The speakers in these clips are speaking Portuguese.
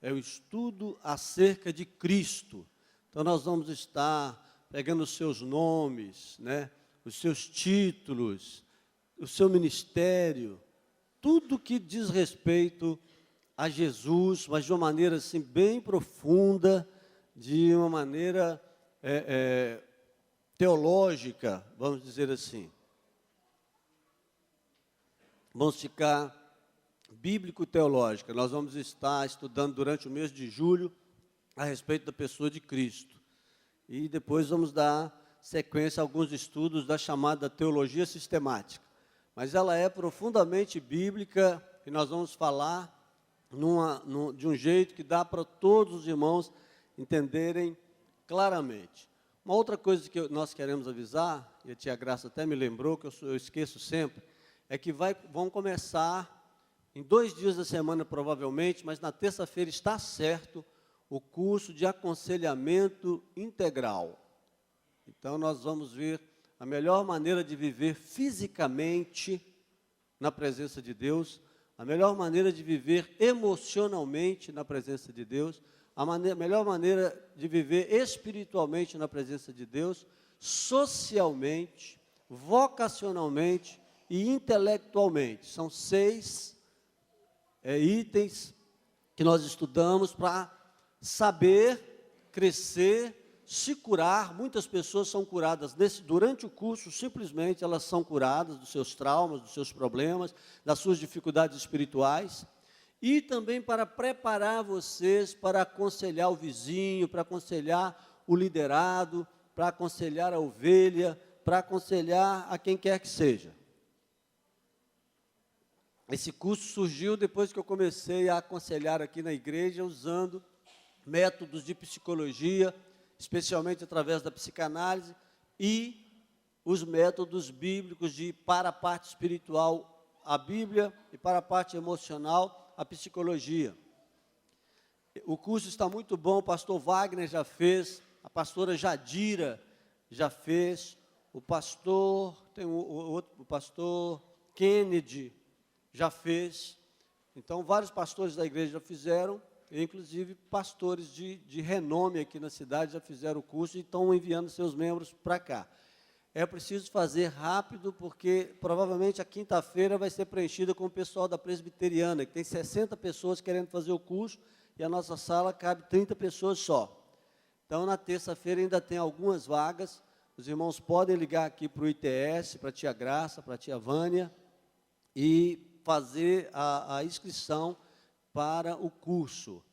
é o estudo acerca de Cristo. Então, nós vamos estar pegando os seus nomes, né, os seus títulos, o seu ministério, tudo que diz respeito a Jesus, mas de uma maneira assim, bem profunda, de uma maneira teológica, vamos dizer assim. Vamos ficar bíblico-teológica. Nós vamos estar estudando durante o mês de julho a respeito da pessoa de Cristo. E depois vamos dar sequência a alguns estudos da chamada teologia sistemática. Mas ela é profundamente bíblica e nós vamos falar de um jeito que dá para todos os irmãos entenderem claramente. Uma outra coisa que nós queremos avisar, e a tia Graça até me lembrou, que eu esqueço sempre, é que vão começar em 2 dias da semana provavelmente, mas na terça-feira está certo, o curso de aconselhamento integral. Então nós vamos ver a melhor maneira de viver fisicamente na presença de Deus, a melhor maneira de viver emocionalmente na presença de Deus, a melhor maneira de viver espiritualmente na presença de Deus, socialmente, vocacionalmente e intelectualmente. São 6 itens que nós estudamos para saber, crescer, se curar. Muitas pessoas são curadas durante o curso, simplesmente elas são curadas dos seus traumas, dos seus problemas, das suas dificuldades espirituais, e também para preparar vocês para aconselhar o vizinho, para aconselhar o liderado, para aconselhar a ovelha, para aconselhar a quem quer que seja. Esse curso surgiu depois que eu comecei a aconselhar aqui na igreja, usando métodos de psicologia, especialmente através da psicanálise, e os métodos bíblicos para a parte espiritual, a Bíblia, e para a parte emocional, a psicologia. O curso está muito bom, o pastor Wagner já fez, a pastora Jadira já fez, o pastor Kennedy já fez. Então, vários pastores da igreja já fizeram, inclusive pastores de renome aqui na cidade já fizeram o curso e estão enviando seus membros para cá. É preciso fazer rápido, porque provavelmente a quinta-feira vai ser preenchida com o pessoal da presbiteriana, que tem 60 pessoas querendo fazer o curso, e a nossa sala cabe 30 pessoas só. Então, na terça-feira ainda tem algumas vagas, os irmãos podem ligar aqui para o ITS, para a tia Graça, para a tia Vânia, e fazer a inscrição para o curso,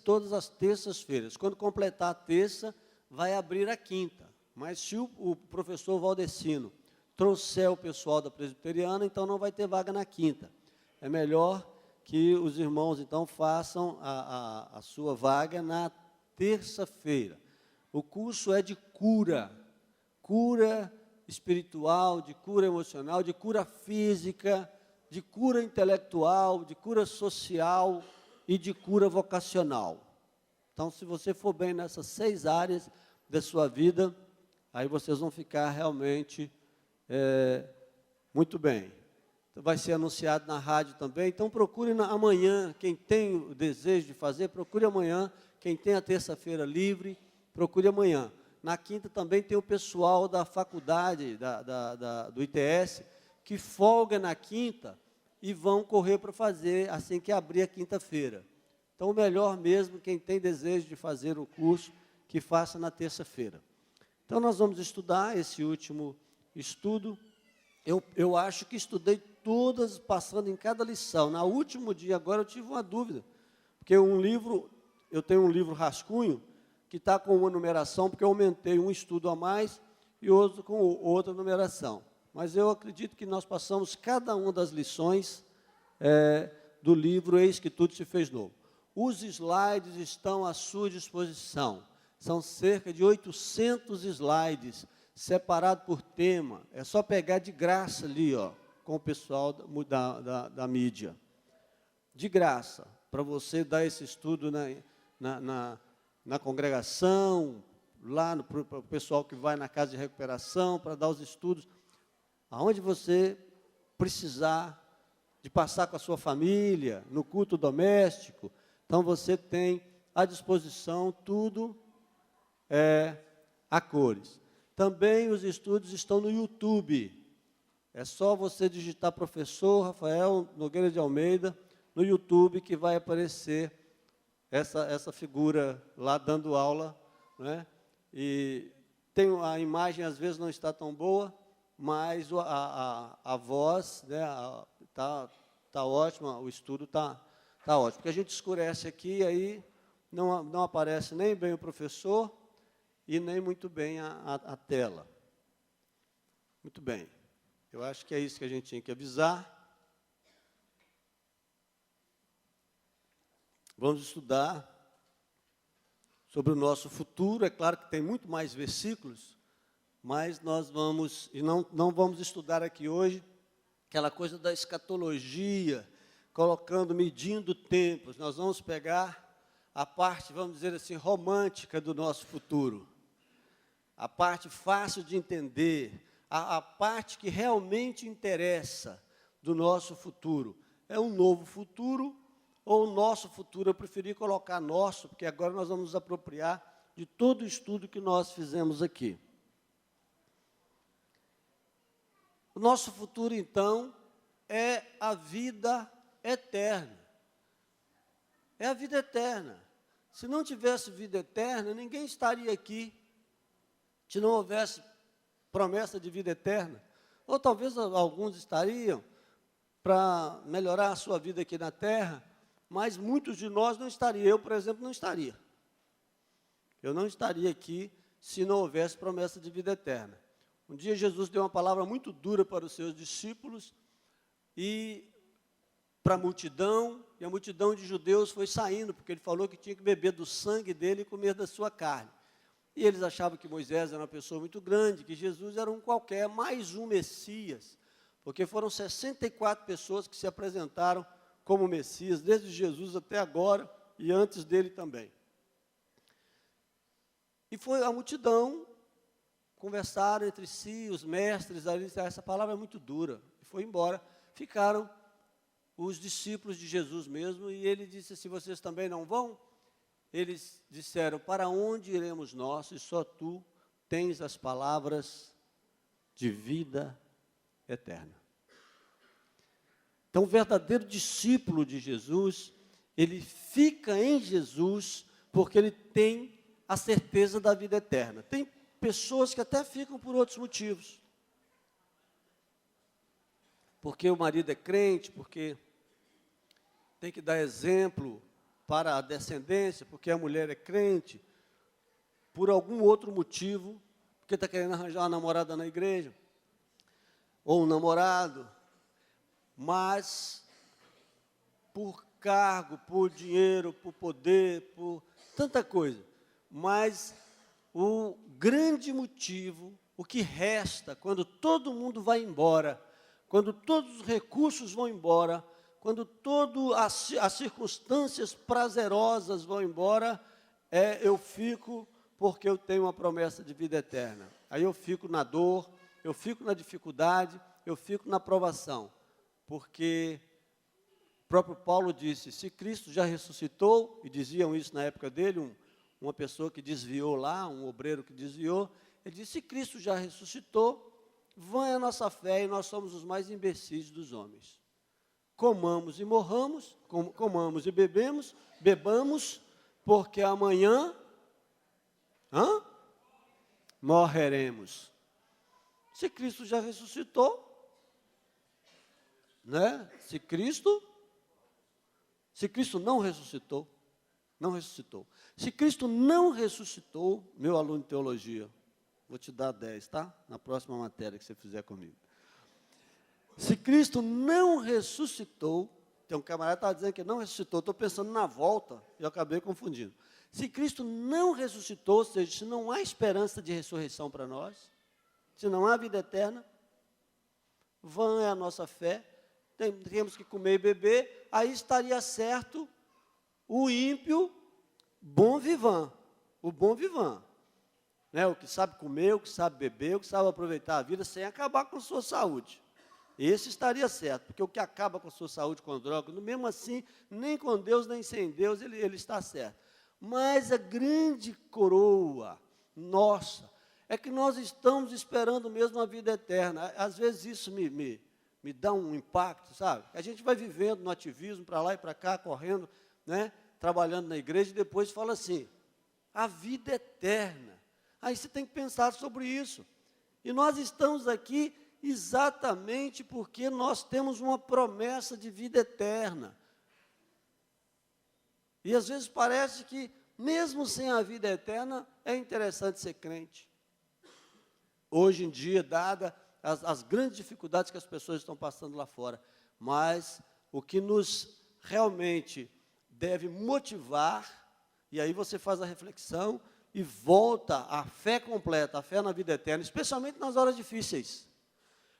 todas as terças-feiras. Quando completar a terça, vai abrir a quinta. Mas se o professor Valdecino trouxer o pessoal da presbiteriana, então não vai ter vaga na quinta. É melhor que os irmãos, então, façam a sua vaga na terça-feira. O curso é de cura espiritual, de cura emocional, de cura física, de cura intelectual, de cura social e de cura vocacional. Então, se você for bem nessas 6 áreas da sua vida, aí vocês vão ficar realmente muito bem. Então, vai ser anunciado na rádio também. Então, procure amanhã, quem tem o desejo de fazer, procure amanhã. Quem tem a terça-feira livre, procure amanhã. Na quinta também tem o pessoal da faculdade, do ITS, que folga na quinta e vão correr para fazer assim que abrir a quinta-feira. Então, o melhor mesmo, quem tem desejo de fazer o curso, que faça na terça-feira. Então, nós vamos estudar esse último estudo. Eu acho que estudei todas, passando em cada lição. No último dia, agora, eu tive uma dúvida, porque eu tenho um livro rascunho, que está com uma numeração, porque eu aumentei um estudo a mais e outro com outra numeração. Mas eu acredito que nós passamos cada uma das lições do livro Eis que Tudo se Fez Novo. Os slides estão à sua disposição. São cerca de 800 slides, separados por tema. É só pegar de graça ali, ó, com o pessoal da mídia. De graça, para você dar esse estudo na congregação, lá para o pessoal que vai na casa de recuperação, para dar os estudos, aonde você precisar de passar com a sua família, no culto doméstico. Então, você tem à disposição tudo a cores. Também os estudos estão no YouTube. É só você digitar professor Rafael Nogueira de Almeida no YouTube que vai aparecer essa figura lá dando aula, né? E a imagem às vezes não está tão boa, mas a voz, né, tá ótima, o estudo tá ótimo. Porque a gente escurece aqui, aí não aparece nem bem o professor e nem muito bem a tela. Muito bem. Eu acho que é isso que a gente tinha que avisar. Vamos estudar sobre o nosso futuro. É claro que tem muito mais versículos, mas nós vamos, e não vamos estudar aqui hoje, aquela coisa da escatologia, medindo tempos. Nós vamos pegar a parte, vamos dizer assim, romântica do nosso futuro. A parte fácil de entender, a parte que realmente interessa do nosso futuro. É um novo futuro ou o nosso futuro? Eu preferi colocar nosso, porque agora nós vamos nos apropriar de todo o estudo que nós fizemos aqui. O nosso futuro, então, é a vida eterna. É a vida eterna. Se não tivesse vida eterna, ninguém estaria aqui. Se não houvesse promessa de vida eterna. Ou talvez alguns estariam para melhorar a sua vida aqui na terra, mas muitos de nós não estariam. Eu, por exemplo, não estaria. Eu não estaria aqui se não houvesse promessa de vida eterna. Um dia Jesus deu uma palavra muito dura para os seus discípulos e para a multidão, e a multidão de judeus foi saindo, porque ele falou que tinha que beber do sangue dele e comer da sua carne. E eles achavam que Moisés era uma pessoa muito grande, que Jesus era um qualquer, mais um Messias, porque foram 64 pessoas que se apresentaram como Messias, desde Jesus até agora e antes dele também. E foi a multidão, conversaram entre si, os mestres, ali, essa palavra é muito dura, e foi embora. Ficaram os discípulos de Jesus mesmo, e ele disse assim: vocês também não vão? Eles disseram: para onde iremos nós, e só tu tens as palavras de vida eterna. Então, o verdadeiro discípulo de Jesus, ele fica em Jesus, porque ele tem a certeza da vida eterna. Tem pessoas que até ficam por outros motivos. Porque o marido é crente, porque tem que dar exemplo para a descendência, porque a mulher é crente, por algum outro motivo, porque está querendo arranjar uma namorada na igreja, ou um namorado, mas por cargo, por dinheiro, por poder, por tanta coisa. Mas o grande motivo, o que resta, quando todo mundo vai embora, quando todos os recursos vão embora, quando todas as circunstâncias prazerosas vão embora, eu fico porque eu tenho uma promessa de vida eterna. Aí eu fico na dor, eu fico na dificuldade, eu fico na provação. Porque o próprio Paulo disse: se Cristo já ressuscitou, e diziam isso na época dele, uma pessoa que desviou lá, um obreiro que desviou, ele disse: se Cristo já ressuscitou, vã é a nossa fé e nós somos os mais imbecis dos homens. Comamos e morramos, comamos e bebamos, porque amanhã morreremos. Se Cristo já ressuscitou, né? Se Cristo não ressuscitou, Se Cristo não ressuscitou, meu aluno de teologia, vou te dar 10, tá? Na próxima matéria que você fizer comigo. Se Cristo não ressuscitou, tem um camarada que estava dizendo que não ressuscitou, estou pensando na volta, eu acabei confundindo. Se Cristo não ressuscitou, ou seja, se não há esperança de ressurreição para nós, se não há vida eterna, vã é a nossa fé, temos que comer e beber, aí estaria certo o ímpio bom vivant, né? O que sabe comer, o que sabe beber, o que sabe aproveitar a vida sem acabar com a sua saúde. esse estaria certo, porque o que acaba com a sua saúde com droga, mesmo assim, nem com Deus, nem sem Deus, ele está certo. Mas a grande coroa nossa é que nós estamos esperando mesmo a vida eterna. Às vezes isso me dá um impacto, sabe? A gente vai vivendo no ativismo, para lá e para cá, correndo, né? Trabalhando na igreja, e depois fala assim, a vida eterna. Aí você tem que pensar sobre isso. E nós estamos aqui exatamente porque nós temos uma promessa de vida eterna. E às vezes parece que, mesmo sem a vida eterna, é interessante ser crente. Hoje em dia, dada as grandes dificuldades que as pessoas estão passando lá fora, mas o que nos realmente deve motivar, e aí você faz a reflexão e volta à fé completa, à fé na vida eterna, especialmente nas horas difíceis.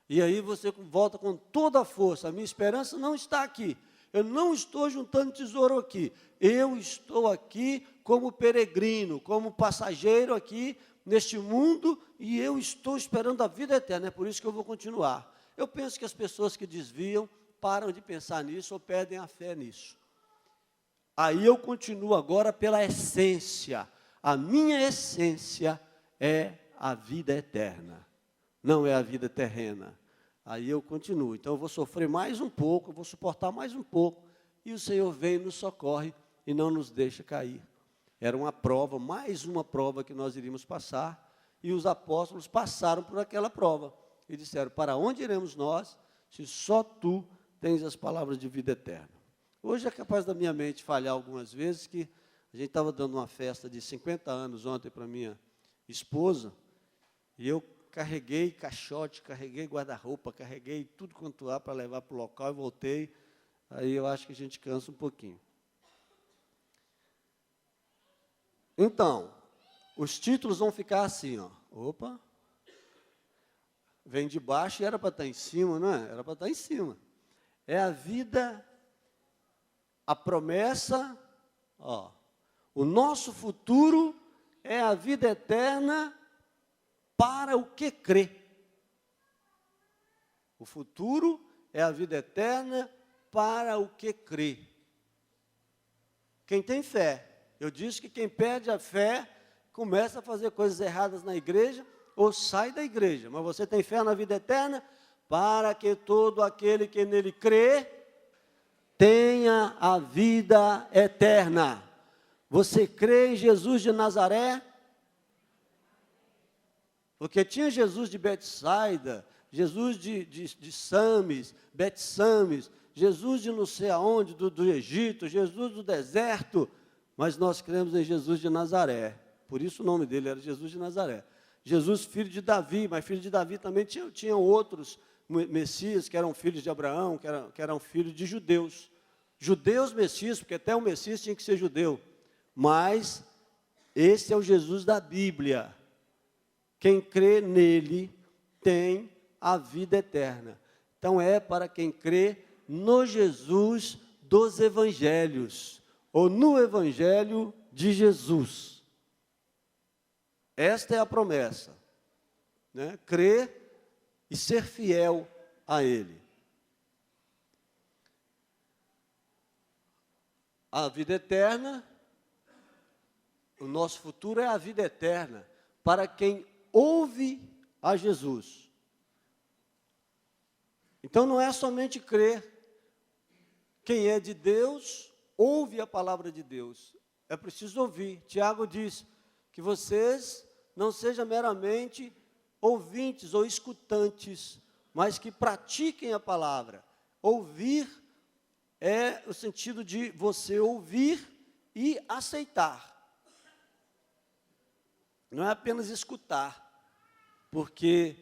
E aí você volta com toda a força. A minha esperança não está aqui. Eu não estou juntando tesouro aqui. Eu estou aqui como peregrino, como passageiro aqui neste mundo, e eu estou esperando a vida eterna. É por isso que eu vou continuar. Eu penso que as pessoas que desviam param de pensar nisso ou perdem a fé nisso. Aí eu continuo agora pela essência. A minha essência é a vida eterna, não é a vida terrena. Aí eu continuo. Então eu vou sofrer mais um pouco, eu vou suportar mais um pouco, e o Senhor vem e nos socorre e não nos deixa cair. Era uma prova, mais uma prova que nós iríamos passar, e os apóstolos passaram por aquela prova e disseram, para onde iremos nós, se só tu tens as palavras de vida eterna? Hoje é capaz da minha mente falhar algumas vezes, que a gente estava dando uma festa de 50 anos ontem para minha esposa, e eu carreguei caixote, carreguei guarda-roupa, carreguei tudo quanto há para levar para o local e voltei. Aí eu acho que a gente cansa um pouquinho. Então, os títulos vão ficar assim, ó. Opa! Vem de baixo e era para estar em cima, não é? Era para estar em cima. É a vida, a promessa, ó. O nosso futuro é a vida eterna para o que crê. O futuro é a vida eterna para o que crê. Quem tem fé. Eu disse que quem perde a fé começa a fazer coisas erradas na igreja ou sai da igreja. Mas você tem fé na vida eterna para que todo aquele que nele crê tenha a vida eterna. Você crê em Jesus de Nazaré? Porque tinha Jesus de Betsaida, Jesus de Sames, Bet-Sames, Jesus de não sei aonde, do Egito, Jesus do deserto, mas nós cremos em Jesus de Nazaré. Por isso o nome dele era Jesus de Nazaré. Jesus, filho de Davi, mas filho de Davi também tinham outros Messias, que eram filhos de Abraão, que eram filhos de judeus. Judeus Messias, porque até o Messias tinha que ser judeu. Mas esse é o Jesus da Bíblia. Quem crê nele tem a vida eterna. Então é para quem crê no Jesus dos evangelhos, ou no evangelho de Jesus. Esta é a promessa, né? Crer e ser fiel a ele. A vida eterna, o nosso futuro é a vida eterna, para quem ouve a Jesus. Então não é somente crer. Quem é de Deus, ouve a palavra de Deus. É preciso ouvir. Tiago diz que vocês não sejam meramente ouvintes ou escutantes, mas que pratiquem a palavra. Ouvir é o sentido de você ouvir e aceitar. Não é apenas escutar, porque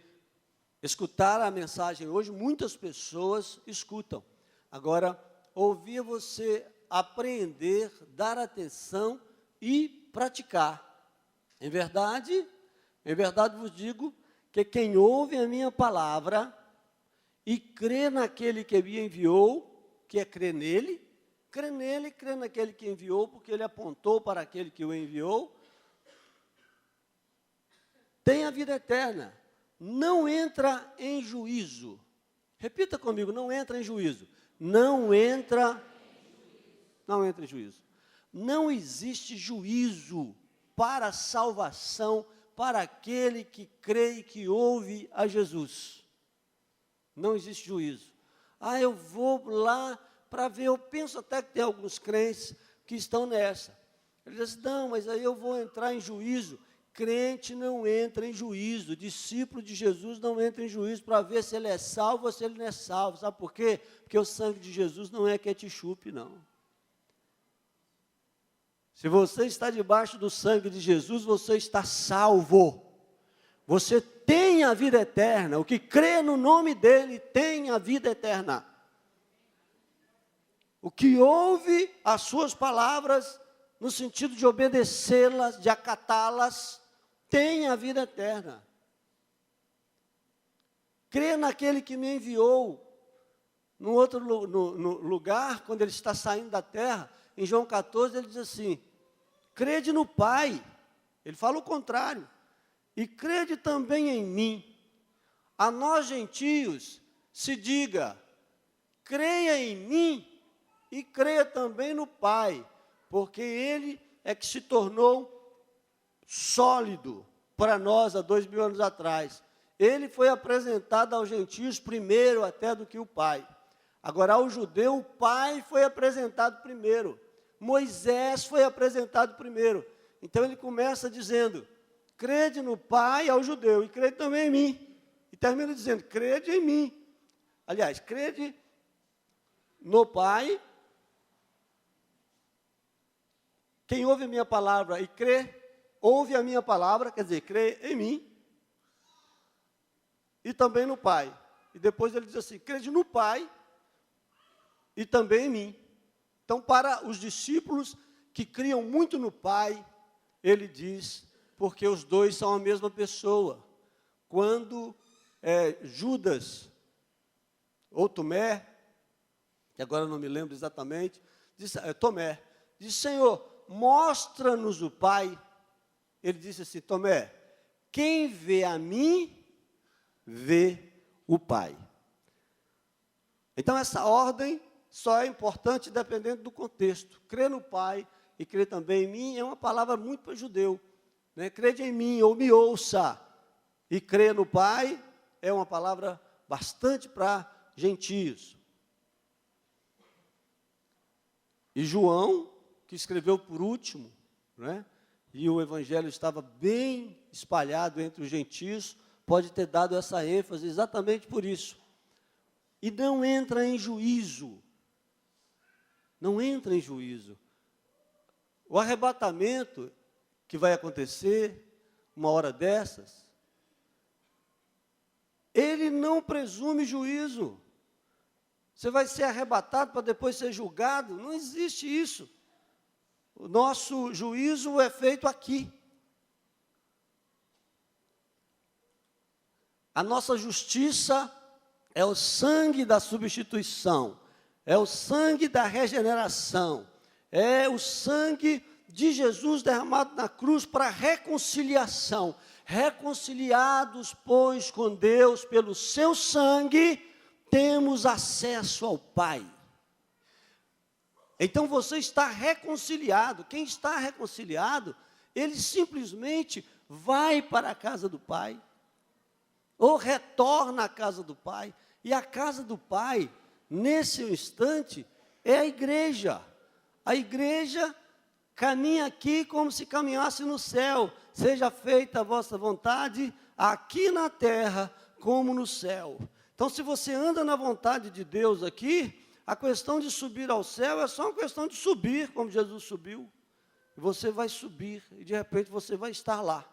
escutar a mensagem hoje, muitas pessoas escutam. Agora, ouvir é você apreender, dar atenção e praticar. Em verdade vos digo que quem ouve a minha palavra e crê naquele que me enviou, que é crer nele, crê naquele que enviou, porque ele apontou para aquele que o enviou, tem a vida eterna, não entra em juízo. Repita comigo, não entra em juízo. Não entra em juízo. Não existe juízo para a salvação para aquele que crê e que ouve a Jesus. Não existe juízo. Eu vou lá para ver, eu penso até que tem alguns crentes que estão nessa. Ele diz, não, mas aí eu vou entrar em juízo. Crente não entra em juízo, discípulo de Jesus não entra em juízo para ver se ele é salvo ou se ele não é salvo. Sabe por quê? Porque o sangue de Jesus não é ketchup, não. Se você está debaixo do sangue de Jesus, você está salvo. Você tem a vida eterna. O que crê no nome dele tem a vida eterna. O que ouve as suas palavras, no sentido de obedecê-las, de acatá-las, tem a vida eterna. Crê naquele que me enviou. No outro lugar, quando ele está saindo da terra, em João 14, ele diz assim, crede no Pai. Ele fala o contrário. E crede também em mim. A nós, gentios, se diga, creia em mim e creia também no Pai, porque Ele é que se tornou sólido para nós há 2000 anos atrás. Ele foi apresentado aos gentios primeiro até do que o Pai. Agora, ao judeu, o Pai foi apresentado primeiro. Moisés foi apresentado primeiro. Então, ele começa dizendo, crede no Pai ao judeu e crede também em mim. E termina dizendo, crede em mim. Aliás, crede no Pai. Quem ouve a minha palavra e crê, ouve a minha palavra, quer dizer, crê em mim. E também no Pai. E depois ele diz assim, crede no Pai e também em mim. Então, para os discípulos que criam muito no Pai, ele diz, porque os dois são a mesma pessoa. Quando Judas, ou Tomé, que agora eu não me lembro exatamente, Tomé, disse, Senhor, mostra-nos o Pai. Ele disse assim, Tomé, quem vê a mim, vê o Pai. Então, essa ordem só é importante dependendo do contexto. Crer no Pai e crer também em mim é uma palavra muito para judeu. Né? Crede em mim ou me ouça. E crer no Pai é uma palavra bastante para gentios. E João, que escreveu por último, né? E o evangelho estava bem espalhado entre os gentios, pode ter dado essa ênfase exatamente por isso. E não entra em juízo. Não entra em juízo. O arrebatamento que vai acontecer, uma hora dessas, ele não presume juízo. Você vai ser arrebatado para depois ser julgado? Não existe isso. O nosso juízo é feito aqui. A nossa justiça é o sangue da substituição, é o sangue da regeneração, é o sangue de Jesus derramado na cruz para reconciliação. Reconciliados, pois, com Deus pelo seu sangue, temos acesso ao Pai. Então você está reconciliado. Quem está reconciliado, ele simplesmente vai para a casa do Pai, ou retorna à casa do Pai. E a casa do Pai, nesse instante, é a igreja. A igreja caminha aqui como se caminhasse no céu. Seja feita a vossa vontade, aqui na terra como no céu. Então, se você anda na vontade de Deus aqui, a questão de subir ao céu é só uma questão de subir, como Jesus subiu. Você vai subir e, de repente, você vai estar lá,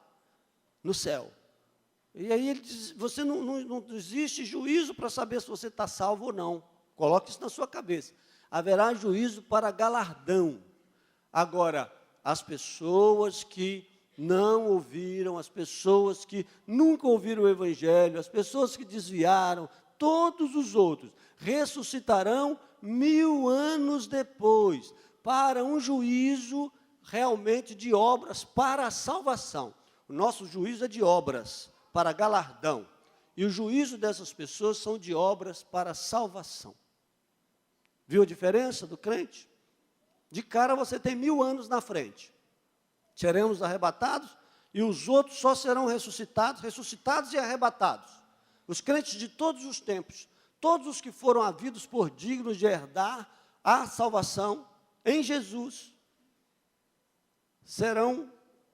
no céu. E aí ele diz, você não existe juízo para saber se você está salvo ou não. Coloque isso na sua cabeça. Haverá juízo para galardão. Agora, as pessoas que não ouviram, as pessoas que nunca ouviram o Evangelho, as pessoas que desviaram, todos os outros ressuscitarão 1000 anos depois, para um juízo realmente de obras para a salvação. O nosso juízo é de obras, para galardão. E o juízo dessas pessoas são de obras para salvação. Viu a diferença do crente? De cara você tem 1000 anos na frente. Seremos arrebatados e os outros só serão ressuscitados e arrebatados. Os crentes de todos os tempos, todos os que foram havidos por dignos de herdar a salvação em Jesus, serão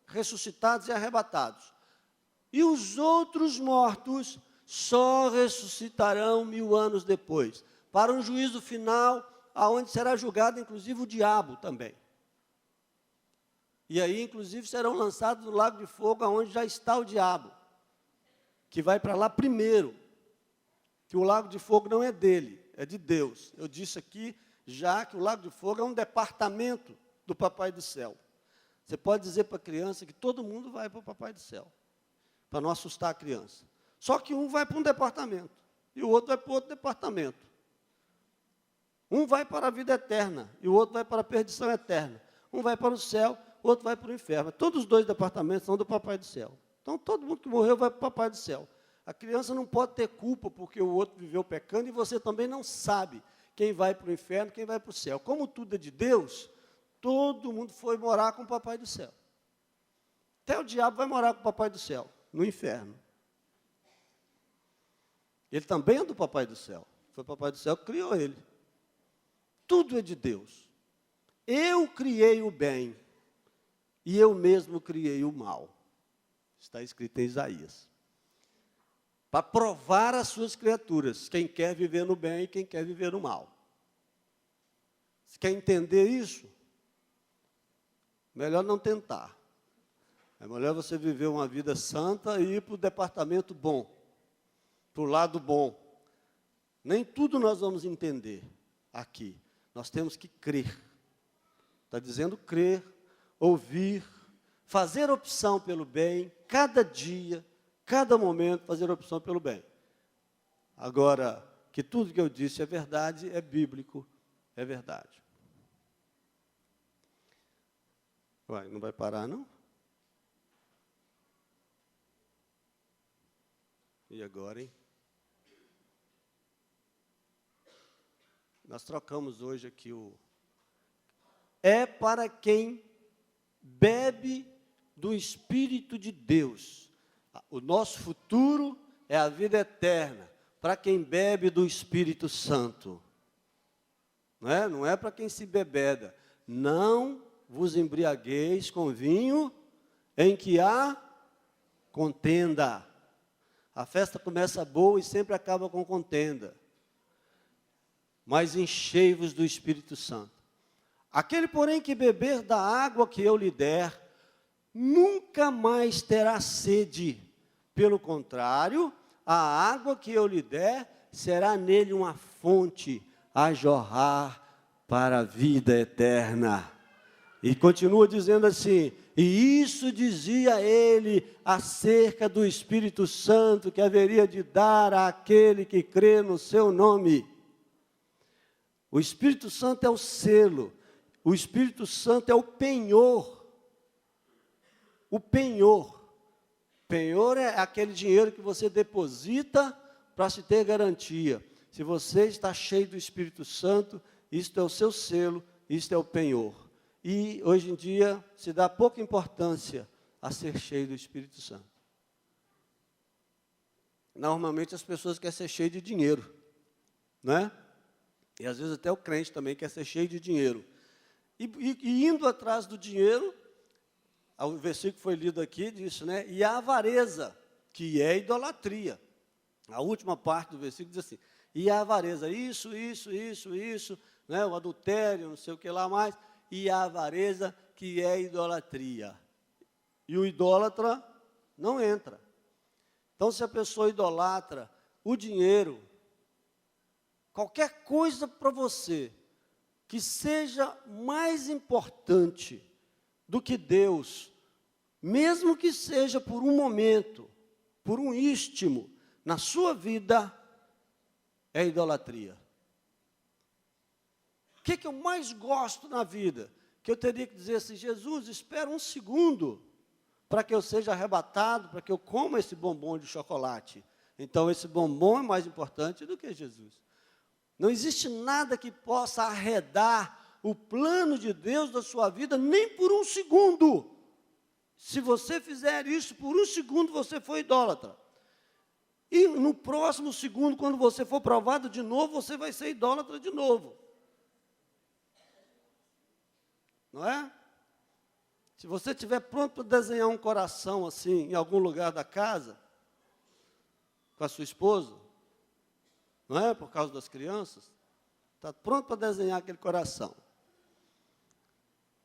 ressuscitados e arrebatados. E os outros mortos só ressuscitarão 1000 anos depois, para um juízo final, aonde será julgado inclusive o diabo também. E aí, inclusive, serão lançados no lago de fogo, aonde já está o diabo, que vai para lá primeiro, que o lago de fogo não é dele, é de Deus. Eu disse aqui já que o lago de fogo é um departamento do Papai do Céu. Você pode dizer para a criança que todo mundo vai para o Papai do Céu, para não assustar a criança. Só que um vai para um departamento, e o outro vai para outro departamento. Um vai para a vida eterna, e o outro vai para a perdição eterna. Um vai para o céu, o outro vai para o inferno. Todos os 2 departamentos são do Papai do Céu. Então, todo mundo que morreu vai para o Papai do Céu. A criança não pode ter culpa porque o outro viveu pecando, e você também não sabe quem vai para o inferno, quem vai para o céu. Como tudo é de Deus, todo mundo foi morar com o Papai do Céu. Até o diabo vai morar com o Papai do Céu, no inferno. Ele também é do Papai do Céu. Foi o Papai do Céu que criou ele. Tudo é de Deus. Eu criei o bem e eu mesmo criei o mal. Está escrito em Isaías. Para provar às suas criaturas, quem quer viver no bem e quem quer viver no mal. Se quer entender isso, melhor não tentar. É melhor você viver uma vida santa e ir para o departamento bom, para o lado bom. Nem tudo nós vamos entender aqui. Nós temos que crer. Está dizendo crer, ouvir, fazer opção pelo bem, cada dia, cada momento, fazer opção pelo bem. Agora, que tudo que eu disse é verdade, é bíblico, é verdade. Não vai parar, não? E agora, hein? Nós trocamos hoje aqui o... É para quem bebe do Espírito de Deus. O nosso futuro é a vida eterna, para quem bebe do Espírito Santo. Não é para quem se bebeda. Não vos embriagueis com vinho em que há contenda. A festa começa boa e sempre acaba com contenda. Mas enchei-vos do Espírito Santo. Aquele, porém, que beber da água que eu lhe der, nunca mais terá sede. Pelo contrário, a água que eu lhe der será nele uma fonte a jorrar para a vida eterna. E continua dizendo assim: e isso dizia ele acerca do Espírito Santo que haveria de dar àquele que crê no seu nome. O Espírito Santo é o selo, o Espírito Santo é o penhor. O penhor. Penhor é aquele dinheiro que você deposita para se ter garantia. Se você está cheio do Espírito Santo, isto é o seu selo, isto é o penhor. E hoje em dia se dá pouca importância a ser cheio do Espírito Santo. Normalmente as pessoas querem ser cheias de dinheiro, né? E às vezes até o crente também quer ser cheio de dinheiro. E indo atrás do dinheiro, o versículo que foi lido aqui diz, né? E a avareza, que é idolatria. A última parte do versículo diz assim: e a avareza, isso, né? O adultério, não sei o que lá mais. E a avareza, que é idolatria. E o idólatra não entra. Então, se a pessoa idolatra o dinheiro, qualquer coisa para você que seja mais importante do que Deus, mesmo que seja por um momento, por um istmo na sua vida, é idolatria. O que eu mais gosto na vida? Que eu teria que dizer assim: Jesus, espera um segundo para que eu seja arrebatado, para que eu coma esse bombom de chocolate. Então, esse bombom é mais importante do que Jesus. Não existe nada que possa arredar o plano de Deus da sua vida, nem por um segundo. Se você fizer isso por um segundo, você foi idólatra. E no próximo segundo, quando você for provado de novo, você vai ser idólatra de novo. Não é? Se você estiver pronto para desenhar um coração assim, em algum lugar da casa, com a sua esposa, não é? Por causa das crianças, está pronto para desenhar aquele coração.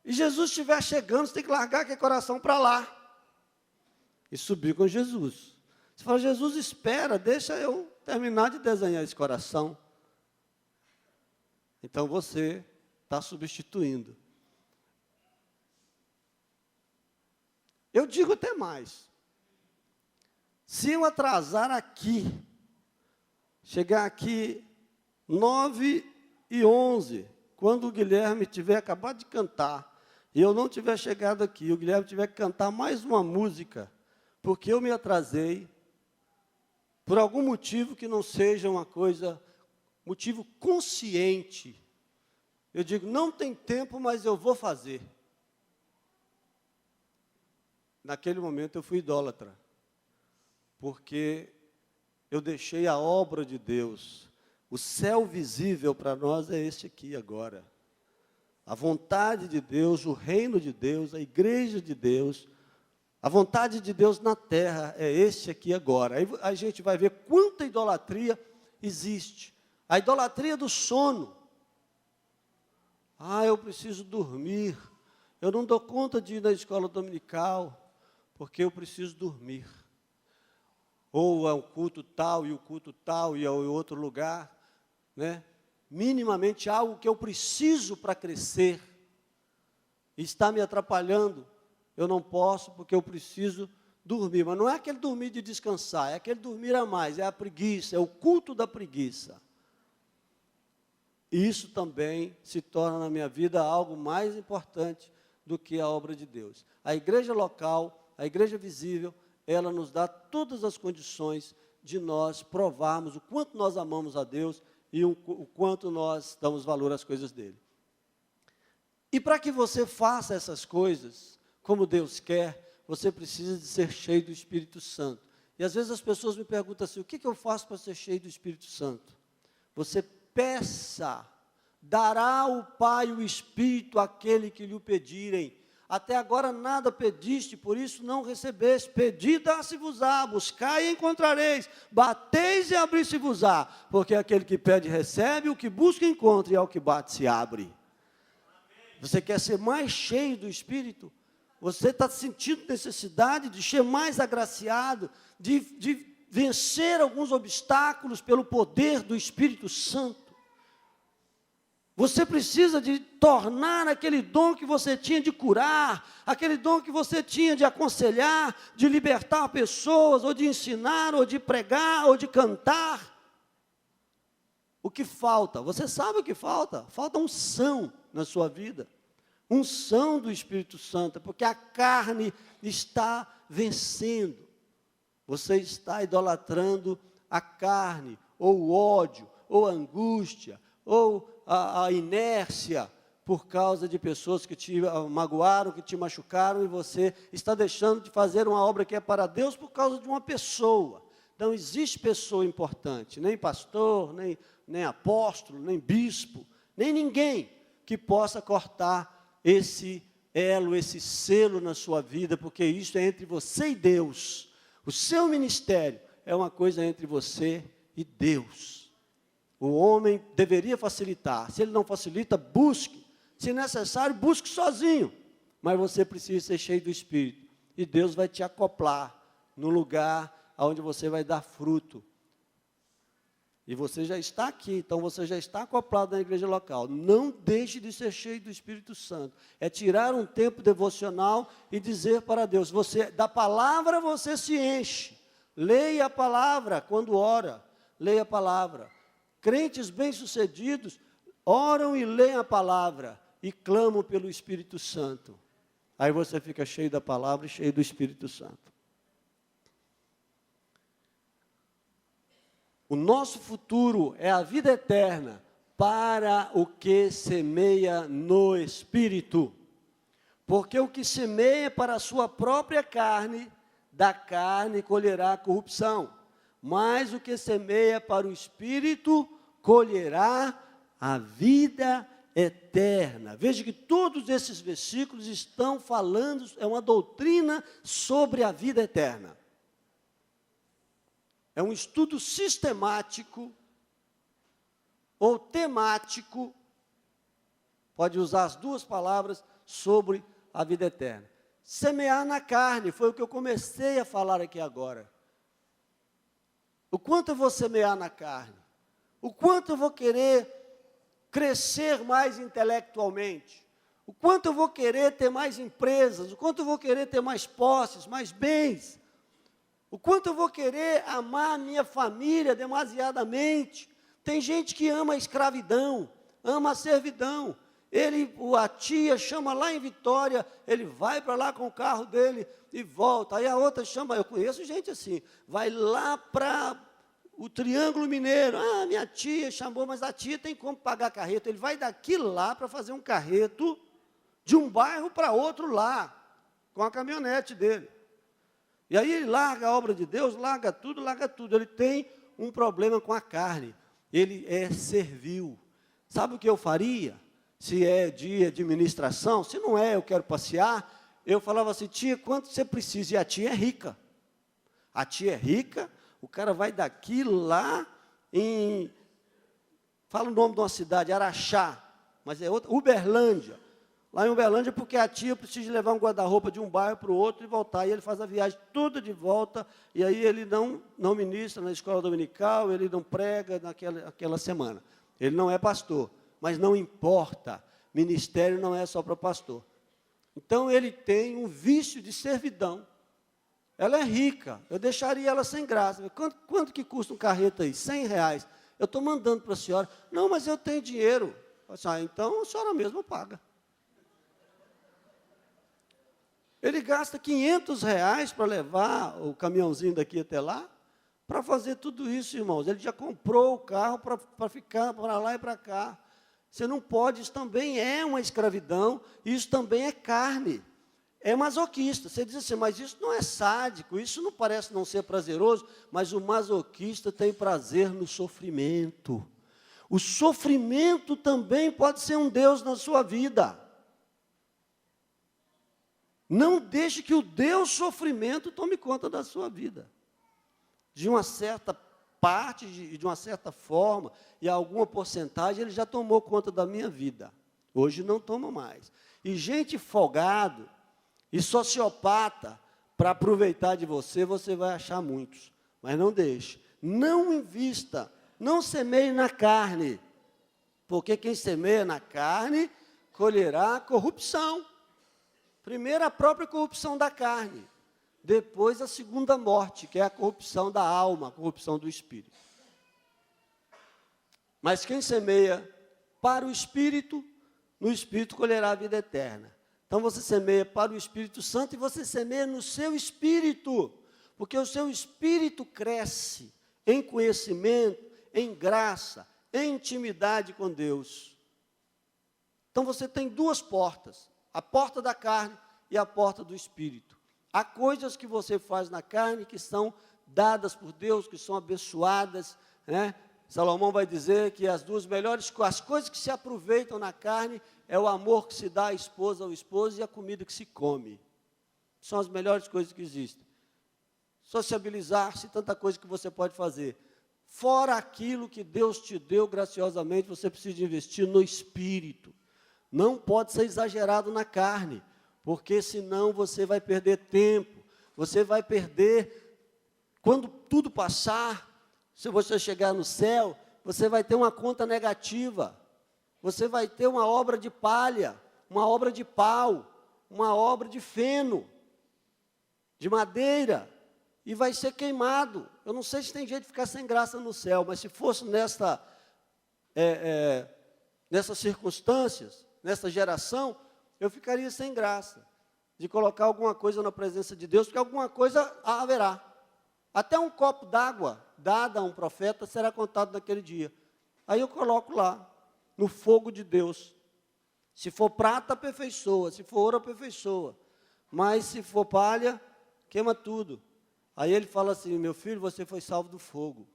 E Jesus estiver chegando, você tem que largar aquele coração para lá e subir com Jesus. Você fala, Jesus, espera, deixa eu terminar de desenhar esse coração. Então você está substituindo. Eu digo até mais. Se eu atrasar aqui, chegar aqui 9h11, quando o Guilherme tiver acabado de cantar, e eu não tiver chegado aqui, o Guilherme tiver que cantar mais uma música, porque eu me atrasei, por algum motivo que não seja uma coisa, motivo consciente, eu digo, não tem tempo, mas eu vou fazer. Naquele momento eu fui idólatra, porque eu deixei a obra de Deus. O céu visível para nós é este aqui agora. A vontade de Deus, o reino de Deus, a igreja de Deus, a vontade de Deus na terra é este aqui agora. Aí a gente vai ver quanta idolatria existe. A idolatria do sono. Eu preciso dormir. Eu não dou conta de ir na escola dominical, porque eu preciso dormir. Ou é um culto tal, e o culto tal, e é em outro lugar, né? Minimamente algo que eu preciso para crescer, e está me atrapalhando, eu não posso, porque eu preciso dormir. Mas não é aquele dormir de descansar, é aquele dormir a mais, é a preguiça, é o culto da preguiça. E isso também se torna na minha vida algo mais importante do que a obra de Deus. A igreja local, a igreja visível, ela nos dá todas as condições de nós provarmos o quanto nós amamos a Deus e o quanto nós damos valor às coisas dele. E para que você faça essas coisas, como Deus quer, você precisa de ser cheio do Espírito Santo. E às vezes as pessoas me perguntam assim, o que eu faço para ser cheio do Espírito Santo? Você peça, dará o Pai o Espírito àquele que lhe o pedirem. Até agora nada pediste, por isso não recebeste. Pedi, dá-se-vos-á, buscai e encontrareis, bateis e abri-se-vos-á, porque aquele que pede recebe, o que busca encontra, e ao que bate se abre. Você quer ser mais cheio do Espírito? Você está sentindo necessidade de ser mais agraciado, de vencer alguns obstáculos pelo poder do Espírito Santo? Você precisa de tornar aquele dom que você tinha de curar, aquele dom que você tinha de aconselhar, de libertar pessoas, ou de ensinar, ou de pregar, ou de cantar. O que falta? Você sabe o que falta? Falta unção na sua vida. Unção do Espírito Santo, porque a carne está vencendo. Você está idolatrando a carne, ou o ódio, ou a angústia, ou a inércia, por causa de pessoas que te magoaram, que te machucaram, e você está deixando de fazer uma obra que é para Deus por causa de uma pessoa. Não existe pessoa importante, nem pastor, nem apóstolo, nem bispo, nem ninguém que possa cortar esse elo, esse selo na sua vida, porque isso é entre você e Deus. O seu ministério é uma coisa entre você e Deus. O homem deveria facilitar. Se ele não facilita, busque. Se necessário, busque sozinho. Mas você precisa ser cheio do Espírito. E Deus vai te acoplar no lugar onde você vai dar fruto. E você já está aqui, então você já está acoplado na igreja local. Não deixe de ser cheio do Espírito Santo. É tirar um tempo devocional e dizer para Deus, da palavra você se enche. Leia a palavra quando ora. Leia a palavra. Crentes bem-sucedidos oram e leem a palavra e clamam pelo Espírito Santo. Aí você fica cheio da palavra e cheio do Espírito Santo. O nosso futuro é a vida eterna para o que semeia no Espírito. Porque o que semeia para a sua própria carne, da carne colherá corrupção. Mas o que semeia para o Espírito, colherá a vida eterna. Veja que todos esses versículos estão falando, é uma doutrina sobre a vida eterna. É um estudo sistemático ou temático, pode usar as duas palavras, sobre a vida eterna. Semear na carne, foi o que eu comecei a falar aqui agora. O quanto eu vou semear na carne? O quanto eu vou querer crescer mais intelectualmente? O quanto eu vou querer ter mais empresas? O quanto eu vou querer ter mais posses, mais bens? O quanto eu vou querer amar a minha família demasiadamente? Tem gente que ama a escravidão, ama a servidão. A tia chama lá em Vitória, ele vai para lá com o carro dele e volta. Aí a outra chama, eu conheço gente assim, vai lá para o Triângulo Mineiro. Ah, minha tia chamou, mas a tia tem como pagar carreto. Ele vai daqui lá para fazer um carreto de um bairro para outro lá, com a caminhonete dele. E aí ele larga a obra de Deus, larga tudo. Ele tem um problema com a carne. Ele é servil. Sabe o que eu faria? Se é dia de administração, se não é, eu quero passear, eu falava assim, tia, quanto você precisa? E a tia é rica. A tia é rica, o cara vai daqui lá em... Fala o nome de uma cidade, Araxá, mas é outra, Uberlândia. Lá em Uberlândia, porque a tia precisa levar um guarda-roupa de um bairro para o outro e voltar. E ele faz a viagem toda de volta, e aí ele não ministra na escola dominical, ele não prega naquela semana. Ele não é pastor. Mas não importa, ministério não é só para pastor. Então, ele tem um vício de servidão. Ela é rica, eu deixaria ela sem graça. Quanto que custa um carreto aí? R$100. Eu estou mandando para a senhora. Não, mas eu tenho dinheiro. Então, a senhora mesma paga. Ele gasta R$500 para levar o caminhãozinho daqui até lá, para fazer tudo isso, irmãos. Ele já comprou o carro para ficar para lá e para cá. Você não pode, isso também é uma escravidão, isso também é carne, é masoquista. Você diz assim, mas isso não é sádico, isso não parece não ser prazeroso, mas o masoquista tem prazer no sofrimento. O sofrimento também pode ser um Deus na sua vida. Não deixe que o Deus sofrimento tome conta da sua vida. De uma certa parte, de uma certa forma, e alguma porcentagem, ele já tomou conta da minha vida. Hoje não toma mais. E gente folgado, e sociopata, para aproveitar de você, você vai achar muitos. Mas não deixe. Não invista, não semeie na carne. Porque quem semeia na carne, colherá corrupção. Primeiro a própria corrupção da carne. Depois a segunda morte, que é a corrupção da alma, a corrupção do espírito. Mas quem semeia para o Espírito, no Espírito colherá a vida eterna. Então você semeia para o Espírito Santo e você semeia no seu espírito, porque o seu espírito cresce em conhecimento, em graça, em intimidade com Deus. Então você tem duas portas, a porta da carne e a porta do espírito. Há coisas que você faz na carne que são dadas por Deus, que são abençoadas, né? Salomão vai dizer que as coisas que se aproveitam na carne é o amor que se dá à esposa ao esposo e a comida que se come. São as melhores coisas que existem. Sociabilizar-se, tanta coisa que você pode fazer. Fora aquilo que Deus te deu graciosamente, você precisa investir no espírito. Não pode ser exagerado na carne, porque senão você vai perder tempo, você vai perder, quando tudo passar, se você chegar no céu, você vai ter uma conta negativa, você vai ter uma obra de palha, uma obra de pau, uma obra de feno, de madeira, e vai ser queimado. Eu não sei se tem jeito de ficar sem graça no céu, mas se fosse nessas circunstâncias, nessa geração, eu ficaria sem graça de colocar alguma coisa na presença de Deus, porque alguma coisa haverá. Até um copo d'água dada a um profeta será contada naquele dia. Aí eu coloco lá, no fogo de Deus. Se for prata, aperfeiçoa. Se for ouro, aperfeiçoa. Mas se for palha, queima tudo. Aí ele fala assim, meu filho, você foi salvo do fogo.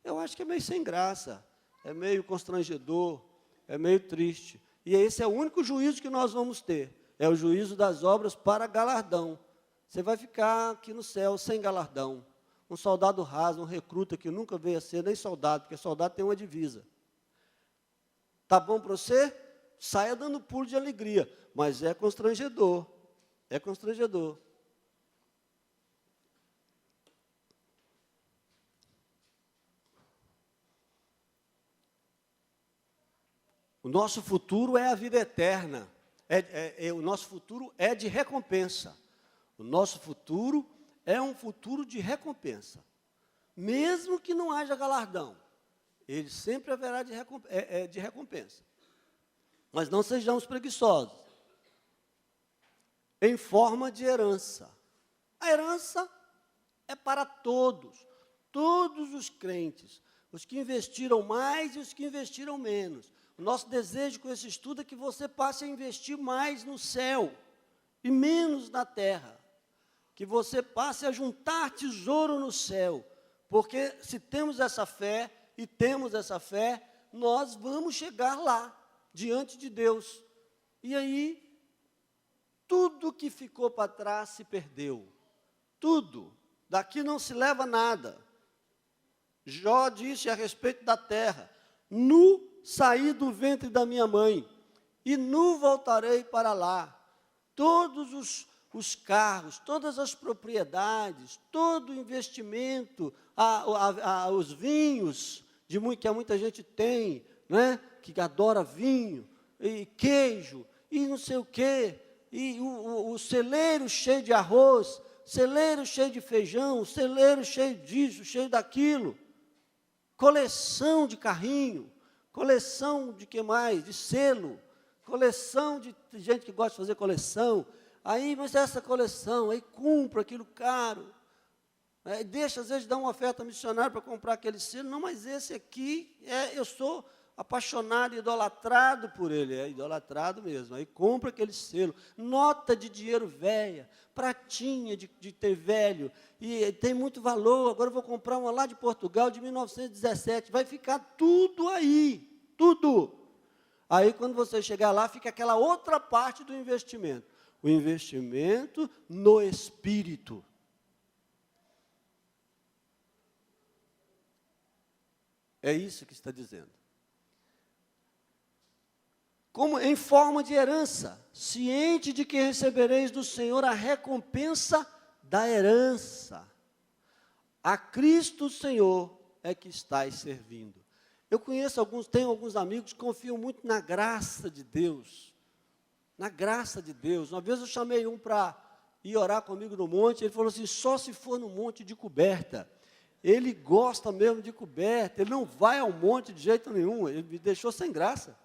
Eu acho que é meio sem graça, é meio constrangedor, é meio triste. E esse é o único juízo que nós vamos ter. É o juízo das obras para galardão. Você vai ficar aqui no céu sem galardão. Um soldado raso, um recruta que nunca veio a ser nem soldado, porque soldado tem uma divisa. Tá bom para você? Saia dando pulo de alegria. Mas é constrangedor. É constrangedor. O nosso futuro é a vida eterna. O nosso futuro é de recompensa. O nosso futuro é um futuro de recompensa. Mesmo que não haja galardão, ele sempre haverá de recompensa. Mas não sejamos preguiçosos. Em forma de herança. A herança é para todos os crentes, os que investiram mais e os que investiram menos. O nosso desejo com esse estudo é que você passe a investir mais no céu e menos na terra. Que você passe a juntar tesouro no céu. Porque se temos essa fé, e temos essa fé, nós vamos chegar lá, diante de Deus. E aí, tudo que ficou para trás se perdeu. Tudo. Daqui não se leva nada. Jó disse a respeito da terra, nu saí do ventre da minha mãe, e nu voltarei para lá. Todos os carros, todas as propriedades, todo o investimento, os vinhos, que muita gente tem, né, que adora vinho, e queijo, e não sei o quê, e o celeiro cheio de arroz, celeiro cheio de feijão, celeiro cheio disso, cheio daquilo, coleção de carrinho, coleção de que mais? De selo, coleção de gente que gosta de fazer coleção. Aí, mas essa coleção, aí compra aquilo caro, deixa, às vezes, dar uma oferta missionária para comprar aquele selo. Não, mas esse aqui, eu sou apaixonado, idolatrado por ele, é idolatrado mesmo. Aí compra aquele selo, nota de dinheiro velha, pratinha de ter velho, e tem muito valor, agora eu vou comprar uma lá de Portugal, de 1917, vai ficar tudo aí, tudo. Aí, quando você chegar lá, fica aquela outra parte do investimento. O investimento no Espírito. É isso que está dizendo. Como em forma de herança, ciente de que recebereis do Senhor a recompensa da herança. A Cristo Senhor é que estáis servindo. Eu tenho alguns amigos que confiam muito na graça de Deus. Na graça de Deus. Uma vez eu chamei um para ir orar comigo no monte, ele falou assim, só se for no monte de coberta. Ele gosta mesmo de coberta, ele não vai ao monte de jeito nenhum, ele me deixou sem graça.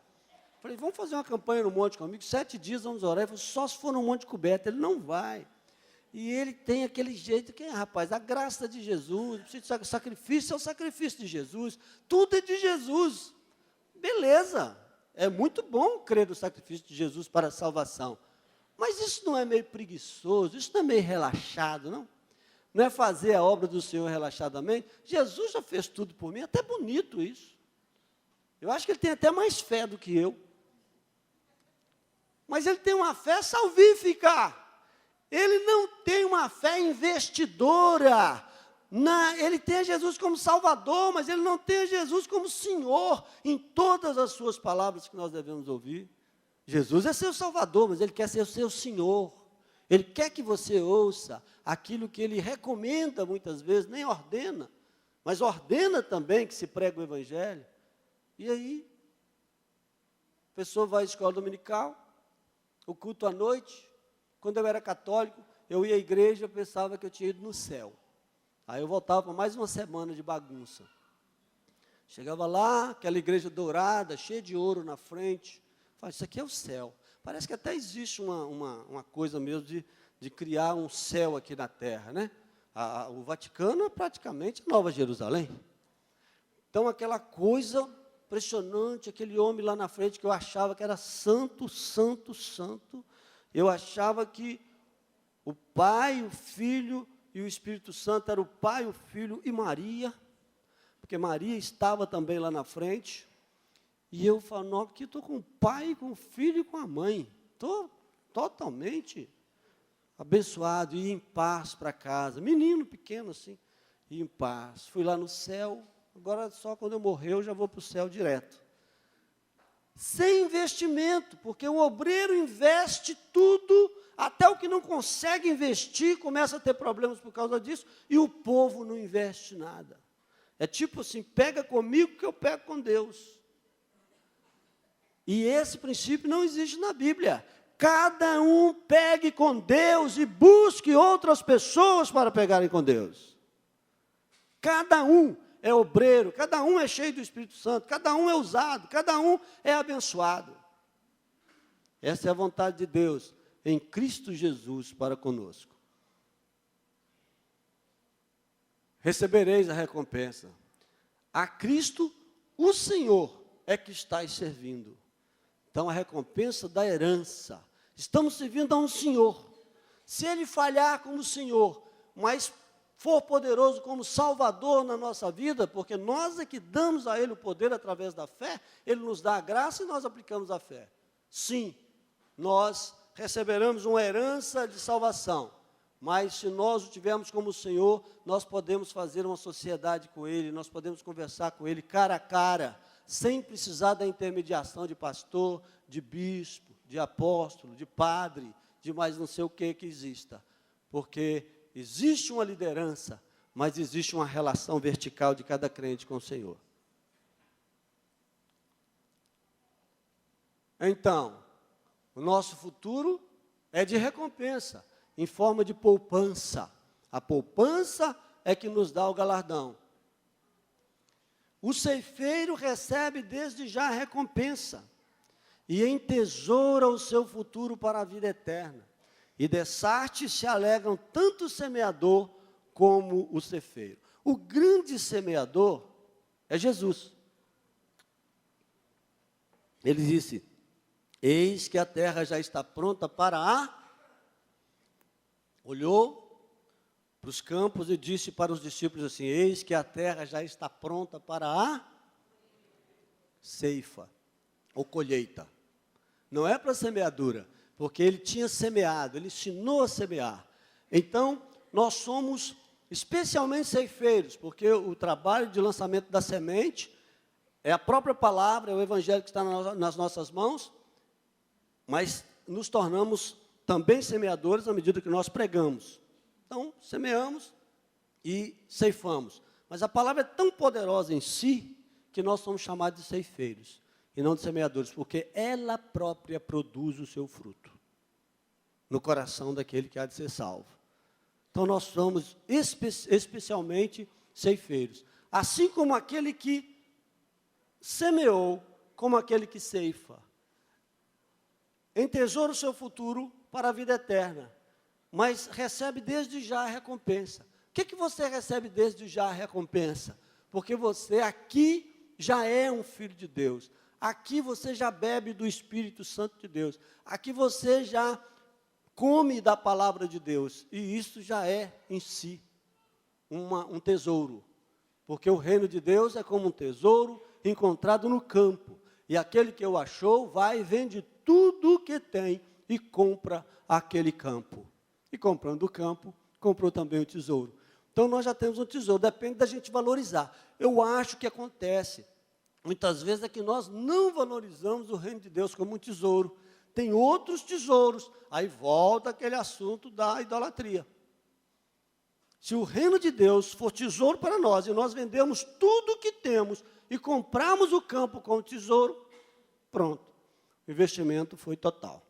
Falei, vamos fazer uma campanha no monte comigo, 7 dias vamos orar. Ele falou, só se for no monte de coberta, ele não vai. E ele tem aquele jeito, rapaz, a graça de Jesus, o sacrifício é o sacrifício de Jesus, tudo é de Jesus. Beleza. É muito bom crer no sacrifício de Jesus para a salvação. Mas isso não é meio preguiçoso, isso não é meio relaxado, não? Não é fazer a obra do Senhor relaxadamente? Jesus já fez tudo por mim, até bonito isso. Eu acho que ele tem até mais fé do que eu. Mas ele tem uma fé salvífica. Ele não tem uma fé investidora. Ele tem a Jesus como Salvador, mas ele não tem a Jesus como Senhor, em todas as suas palavras que nós devemos ouvir. Jesus é seu Salvador, mas ele quer ser o seu Senhor. Ele quer que você ouça aquilo que ele recomenda muitas vezes, nem ordena, mas ordena também que se pregue o Evangelho. E aí, a pessoa vai à escola dominical, o culto à noite. Quando eu era católico, eu ia à igreja, eu pensava que eu tinha ido no céu. Aí eu voltava para mais uma semana de bagunça. Chegava lá, aquela igreja dourada, cheia de ouro na frente. Falei, isso aqui é o céu. Parece que até existe uma coisa mesmo de criar um céu aqui na terra, né? O Vaticano é praticamente a Nova Jerusalém. Então, aquela coisa impressionante, aquele homem lá na frente que eu achava que era santo, santo, santo. Eu achava que o Pai, o Filho e o Espírito Santo era o Pai, o Filho e Maria, porque Maria estava também lá na frente. E eu falo, não, aqui estou com o Pai, com o Filho e com a Mãe. Estou totalmente abençoado, e em paz para casa. Menino pequeno assim, e em paz. Fui lá no céu, agora só quando eu morrer eu já vou para o céu direto. Sem investimento, porque o obreiro investe tudo, até o que não consegue investir começa a ter problemas por causa disso, e o povo não investe nada. É tipo assim, pega comigo que eu pego com Deus. E esse princípio não existe na Bíblia. Cada um pegue com Deus e busque outras pessoas para pegarem com Deus. Cada um é obreiro, cada um é cheio do Espírito Santo, cada um é usado, cada um é abençoado. Essa é a vontade de Deus em Cristo Jesus para conosco. Recebereis a recompensa. A Cristo, o Senhor, é que estáis servindo. Então, a recompensa da herança. Estamos servindo a um Senhor. Se Ele falhar como Senhor, mas for poderoso como Salvador na nossa vida, porque nós é que damos a Ele o poder através da fé, Ele nos dá a graça e nós aplicamos a fé. Sim, nós receberemos uma herança de salvação, mas se nós o tivermos como Senhor, nós podemos fazer uma sociedade com Ele, nós podemos conversar com Ele cara a cara, sem precisar da intermediação de pastor, de bispo, de apóstolo, de padre, de mais não sei o que exista. Porque existe uma liderança, mas existe uma relação vertical de cada crente com o Senhor. Então, o nosso futuro é de recompensa, em forma de poupança. A poupança é que nos dá o galardão. O ceifeiro recebe desde já a recompensa e entesoura o seu futuro para a vida eterna. E dessarte se alegram tanto o semeador como o ceifeiro. O grande semeador é Jesus. Ele disse, eis que a terra já está pronta para a... Olhou para os campos e disse para os discípulos assim, eis que a terra já está pronta para a ceifa, ou colheita. Não é para a semeadura, porque ele tinha semeado, ele ensinou a semear. Então, nós somos especialmente ceifeiros, porque o trabalho de lançamento da semente é a própria palavra, é o evangelho que está nas nossas mãos, mas nos tornamos também semeadores à medida que nós pregamos. Então, semeamos e ceifamos. Mas a palavra é tão poderosa em si, que nós somos chamados de ceifeiros, e não de semeadores, porque ela própria produz o seu fruto, no coração daquele que há de ser salvo. Então, nós somos especialmente ceifeiros. Assim como aquele que semeou, como aquele que ceifa. Entesoura o seu futuro para a vida eterna, mas recebe desde já a recompensa. O que você recebe desde já a recompensa? Porque você aqui já é um filho de Deus. Aqui você já bebe do Espírito Santo de Deus. Aqui você já come da palavra de Deus. E isso já é em si um tesouro. Porque o reino de Deus é como um tesouro encontrado no campo. E aquele que o achou vai e vende tudo o que tem e compra aquele campo. E comprando o campo, comprou também o tesouro. Então, nós já temos um tesouro, depende da gente valorizar. Eu acho que acontece, muitas vezes, é que nós não valorizamos o reino de Deus como um tesouro. Tem outros tesouros, aí volta aquele assunto da idolatria. Se o reino de Deus for tesouro para nós, e nós vendemos tudo o que temos, e compramos o campo com o tesouro, pronto, o investimento foi total.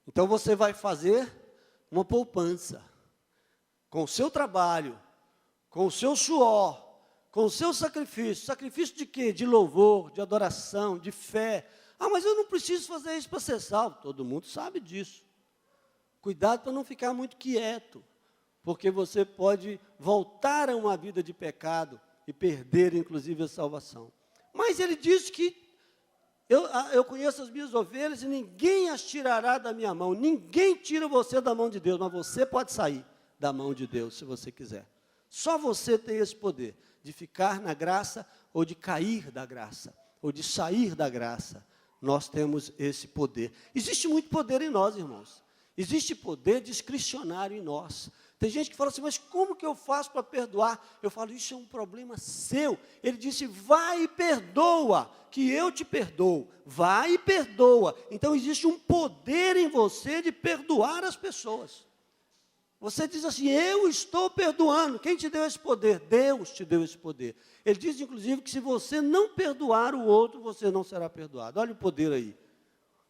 Então, você vai fazer uma poupança, com o seu trabalho, com o seu suor, com o seu sacrifício. Sacrifício de quê? De louvor, de adoração, de fé. Ah, mas eu não preciso fazer isso para ser salvo. Todo mundo sabe disso. Cuidado para não ficar muito quieto. porque você pode voltar a uma vida de pecado e perder, inclusive, a salvação. Mas ele diz que eu conheço as minhas ovelhas e ninguém as tirará da minha mão. Ninguém tira você da mão de Deus, mas você pode sair da mão de Deus, se você quiser. Só você tem esse poder de ficar na graça ou de cair da graça, ou de sair da graça. Nós temos esse poder. Existe muito poder em nós, irmãos. Existe poder discricionário em nós. Tem gente que fala assim, mas como que eu faço para perdoar? Eu falo, isso é um problema seu. Ele disse, vai e perdoa, que eu te perdoo. Vai e perdoa. Então existe um poder em você de perdoar as pessoas. Você diz assim, eu estou perdoando. Quem te deu esse poder? Deus te deu esse poder. Ele diz, inclusive, que se você não perdoar o outro, você não será perdoado. Olha o poder aí.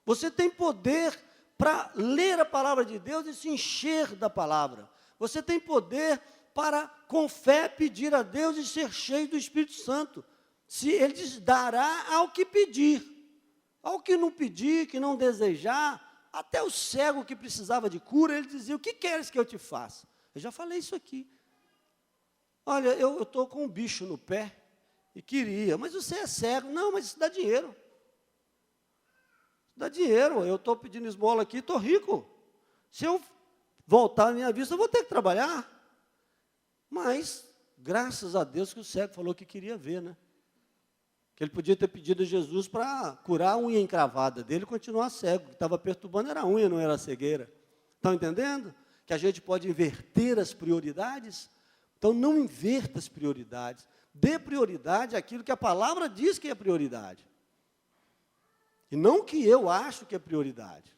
Você tem poder para ler a palavra de Deus e se encher da palavra. Você tem poder para, com fé, pedir a Deus e ser cheio do Espírito Santo. Se Ele diz, dará ao que pedir. Ao que não pedir, que não desejar, até o cego que precisava de cura, ele dizia, o que queres que eu te faça? Eu já falei isso aqui. Olha, eu estou com um bicho no pé e queria, mas você é cego. Não, mas isso dá dinheiro. Dá dinheiro, eu estou pedindo esmola aqui, estou rico. Se eu voltar a minha vista, eu vou ter que trabalhar. Mas, graças a Deus que o cego falou que queria ver, né? Que ele podia ter pedido a Jesus para curar a unha encravada dele e continuar cego. O que estava perturbando era a unha, não era a cegueira. Estão entendendo? Que a gente pode inverter as prioridades. Então, não inverta as prioridades. Dê prioridade àquilo que a palavra diz que é prioridade. E não o que eu acho que é prioridade.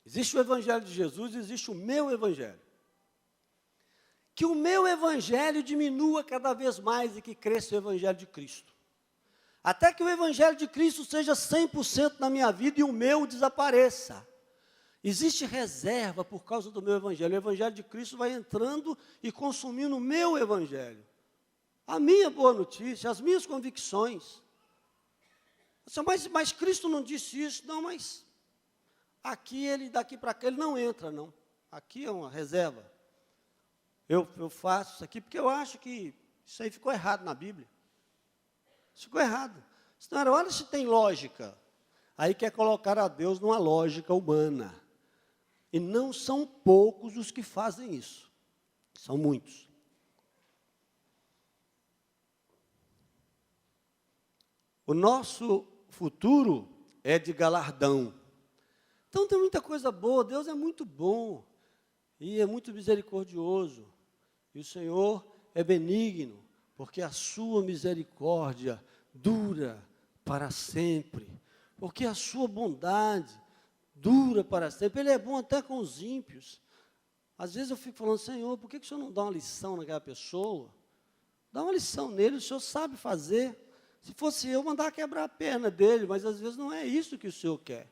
Existe o Evangelho de Jesus, existe o meu Evangelho. Que o meu Evangelho diminua cada vez mais e que cresça o Evangelho de Cristo. Até que o Evangelho de Cristo seja 100% na minha vida e o meu desapareça. Existe reserva por causa do meu Evangelho. O Evangelho de Cristo vai entrando e consumindo o meu Evangelho. A minha boa notícia, as minhas convicções. Mas Cristo não disse isso. Não, mas aqui, daqui para cá, ele não entra, não. Aqui é uma reserva. Eu faço isso aqui porque eu acho que isso aí ficou errado na Bíblia. Isso ficou errado. Senhora, olha se tem lógica. Aí quer colocar a Deus numa lógica humana. E não são poucos os que fazem isso. São muitos. O nosso futuro é de galardão. Então tem muita coisa boa. Deus é muito bom. E é muito misericordioso. E o Senhor é benigno, porque a sua misericórdia dura para sempre. Porque a sua bondade dura para sempre. Ele é bom até com os ímpios. Às vezes eu fico falando, Senhor, por que o Senhor não dá uma lição naquela pessoa? Dá uma lição nele, o Senhor sabe fazer. Se fosse eu, mandar quebrar a perna dele, mas às vezes não é isso que o Senhor quer.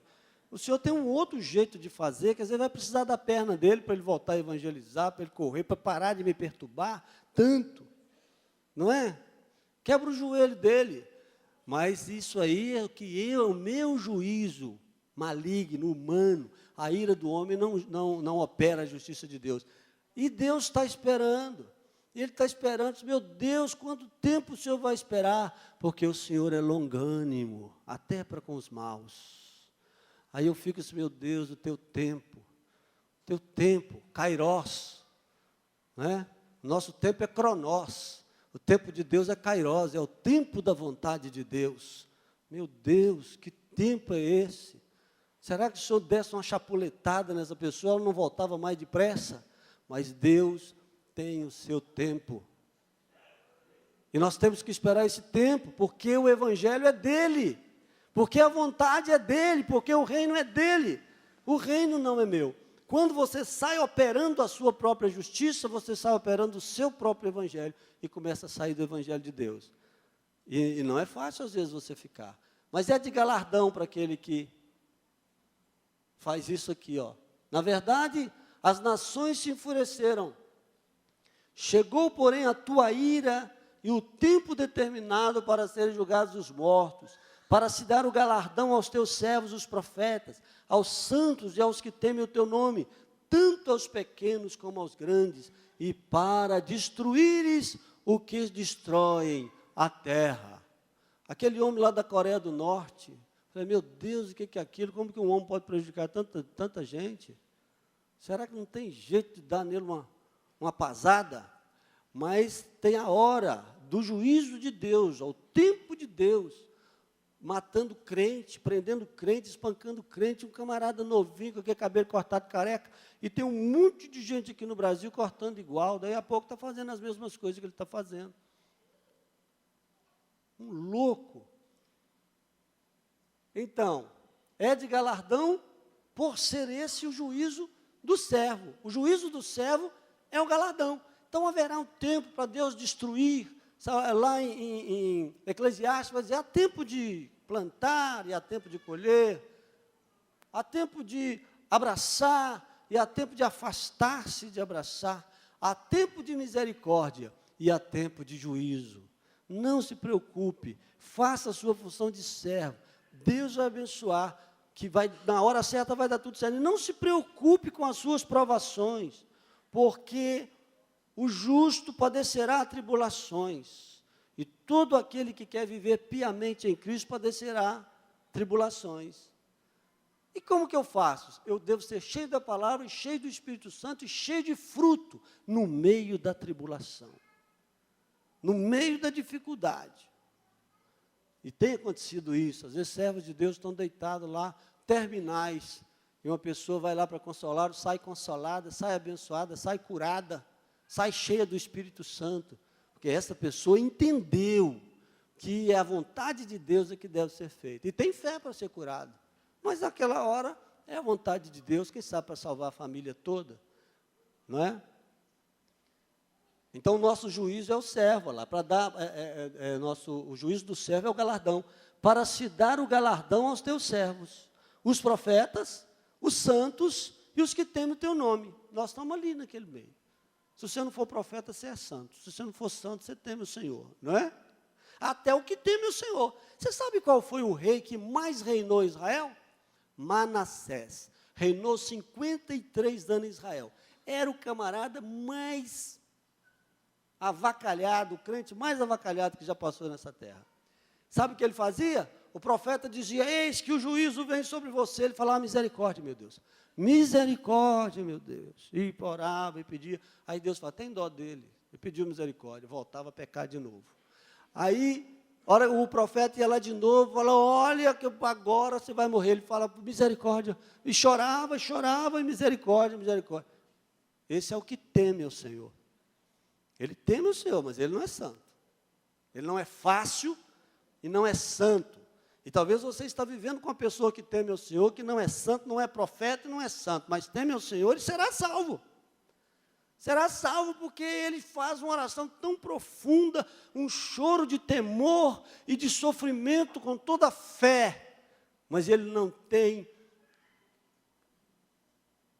O Senhor tem um outro jeito de fazer, que às vezes vai precisar da perna dele para ele voltar a evangelizar, para ele correr, para parar de me perturbar tanto. Não é? Quebra o joelho dele. Mas isso aí é o meu juízo maligno, humano. A ira do homem não opera a justiça de Deus. E Deus está esperando. Ele está esperando, meu Deus, quanto tempo o Senhor vai esperar? Porque o Senhor é longânimo, até para com os maus. Aí eu fico assim, meu Deus, o teu tempo, kairós, né? Nosso tempo é cronós, o tempo de Deus é kairós, é o tempo da vontade de Deus. Meu Deus, que tempo é esse? Será que o Senhor desse uma chapuletada nessa pessoa, ela não voltava mais depressa? Mas Deus tem o seu tempo. E nós temos que esperar esse tempo, porque o Evangelho é dele. Porque a vontade é dele, porque o reino é dele. O reino não é meu. Quando você sai operando a sua própria justiça, você sai operando o seu próprio evangelho e começa a sair do evangelho de Deus. E não é fácil às vezes você ficar. Mas é de galardão para aquele que faz isso aqui, ó. Na verdade, as nações se enfureceram. Chegou, porém, a tua ira e o tempo determinado para serem julgados os mortos, para se dar o galardão aos teus servos, os profetas, aos santos e aos que temem o teu nome, tanto aos pequenos como aos grandes, e para destruíres o que destroem a terra. Aquele homem lá da Coreia do Norte, falei, meu Deus, o que é aquilo? Como que um homem pode prejudicar tanta gente? Será que não tem jeito de dar nele uma pasada? Mas tem a hora do juízo de Deus, ao tempo de Deus, matando crente, prendendo crente, espancando crente, um camarada novinho com aquele cabelo cortado careca, e tem um monte de gente aqui no Brasil cortando igual, daí a pouco está fazendo as mesmas coisas que ele está fazendo. Um louco. Então, é de galardão por ser esse o juízo do servo. O juízo do servo é o galardão. Então haverá um tempo para Deus destruir. Lá em Eclesiastes vai dizer, há tempo de plantar e há tempo de colher, há tempo de abraçar e há tempo de afastar-se de abraçar, há tempo de misericórdia e há tempo de juízo. Não se preocupe, faça a sua função de servo. Deus vai abençoar, que na hora certa vai dar tudo certo. E não se preocupe com as suas provações, porque o justo padecerá tribulações, e todo aquele que quer viver piamente em Cristo padecerá tribulações. E como que eu faço? Eu devo ser cheio da palavra, cheio do Espírito Santo e cheio de fruto no meio da tribulação, no meio da dificuldade. E tem acontecido isso, às vezes servos de Deus estão deitados lá, terminais, e uma pessoa vai lá para consolar, sai consolada, sai abençoada, sai curada, sai cheia do Espírito Santo, porque essa pessoa entendeu que é a vontade de Deus é que deve ser feita, e tem fé para ser curado, mas naquela hora é a vontade de Deus, quem sabe para salvar a família toda, não é? Então, o nosso juízo é o servo lá, para dar, o juízo do servo é o galardão, para se dar o galardão aos teus servos, os profetas, os santos e os que temem o teu nome. Nós estamos ali naquele meio. Se você não for profeta, você é santo. Se você não for santo, você teme o Senhor, não é? Até o que teme o Senhor. Você sabe qual foi o rei que mais reinou em Israel? Manassés. Reinou 53 anos em Israel. Era o camarada mais avacalhado, o crente mais avacalhado que já passou nessa terra. Sabe o que ele fazia? O profeta dizia, eis que o juízo vem sobre você. Ele falava, misericórdia, meu Deus. Misericórdia, meu Deus. E orava e pedia. Aí Deus falava, tem dó dele. Ele pediu misericórdia, voltava a pecar de novo. Aí, o profeta ia lá de novo, falou, olha que agora você vai morrer. Ele fala, misericórdia. E chorava, e misericórdia, misericórdia. Esse é o que teme o Senhor. Ele teme o Senhor, mas ele não é santo. Ele não é fácil e não é santo. E talvez você está vivendo com uma pessoa que teme ao Senhor, que não é santo, não é profeta e não é santo, mas teme ao Senhor e será salvo. Será salvo porque ele faz uma oração tão profunda, um choro de temor e de sofrimento com toda a fé, mas ele não tem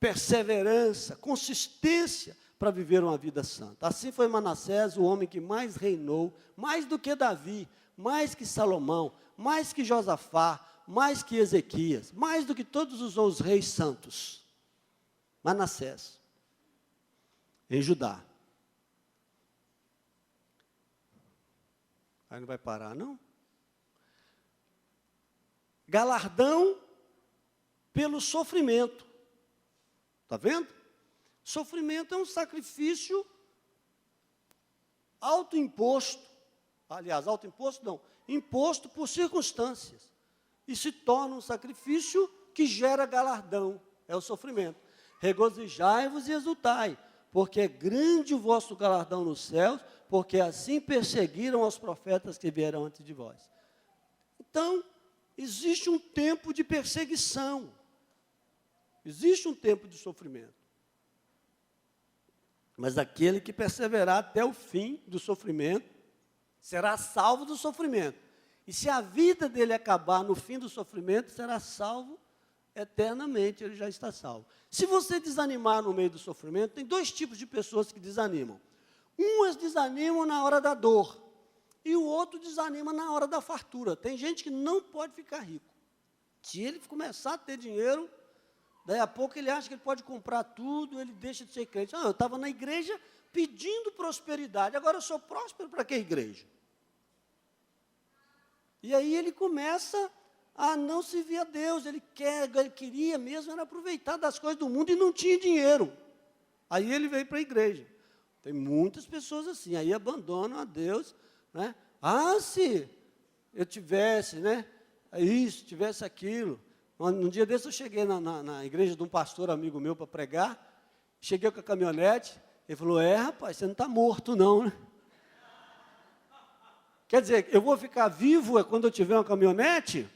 perseverança, consistência para viver uma vida santa. Assim foi Manassés, o homem que mais reinou, mais do que Davi, mais que Salomão, mais que Josafá, mais que Ezequias, mais do que todos os reis santos. Manassés, em Judá. Aí não vai parar, não? Galardão pelo sofrimento. Está vendo? Sofrimento é um sacrifício autoimposto. Aliás, autoimposto não, imposto por circunstâncias. E se torna um sacrifício que gera galardão, é o sofrimento. Regozijai-vos e exultai, porque é grande o vosso galardão nos céus, porque assim perseguiram os profetas que vieram antes de vós. Então, existe um tempo de perseguição, existe um tempo de sofrimento. Mas aquele que perseverar até o fim do sofrimento, será salvo do sofrimento. E se a vida dele acabar no fim do sofrimento, será salvo eternamente, ele já está salvo. Se você desanimar no meio do sofrimento, tem dois tipos de pessoas que desanimam. Umas desanimam na hora da dor. e o outro desanima na hora da fartura. Tem gente que não pode ficar rico. Se ele começar a ter dinheiro, daí a pouco ele acha que ele pode comprar tudo, ele deixa de ser crente. Eu estava na igreja pedindo prosperidade, agora eu sou próspero para que igreja? E aí ele começa a não servir a Deus, ele queria mesmo era aproveitar das coisas do mundo e não tinha dinheiro. Aí ele veio para a igreja. Tem muitas pessoas assim, aí abandonam a Deus, né? Se eu tivesse, né, isso, tivesse aquilo. Um dia desse eu cheguei na igreja de um pastor amigo meu para pregar, cheguei com a caminhonete, ele falou, rapaz, você não está morto não, né? Quer dizer, eu vou ficar vivo quando eu tiver uma caminhonete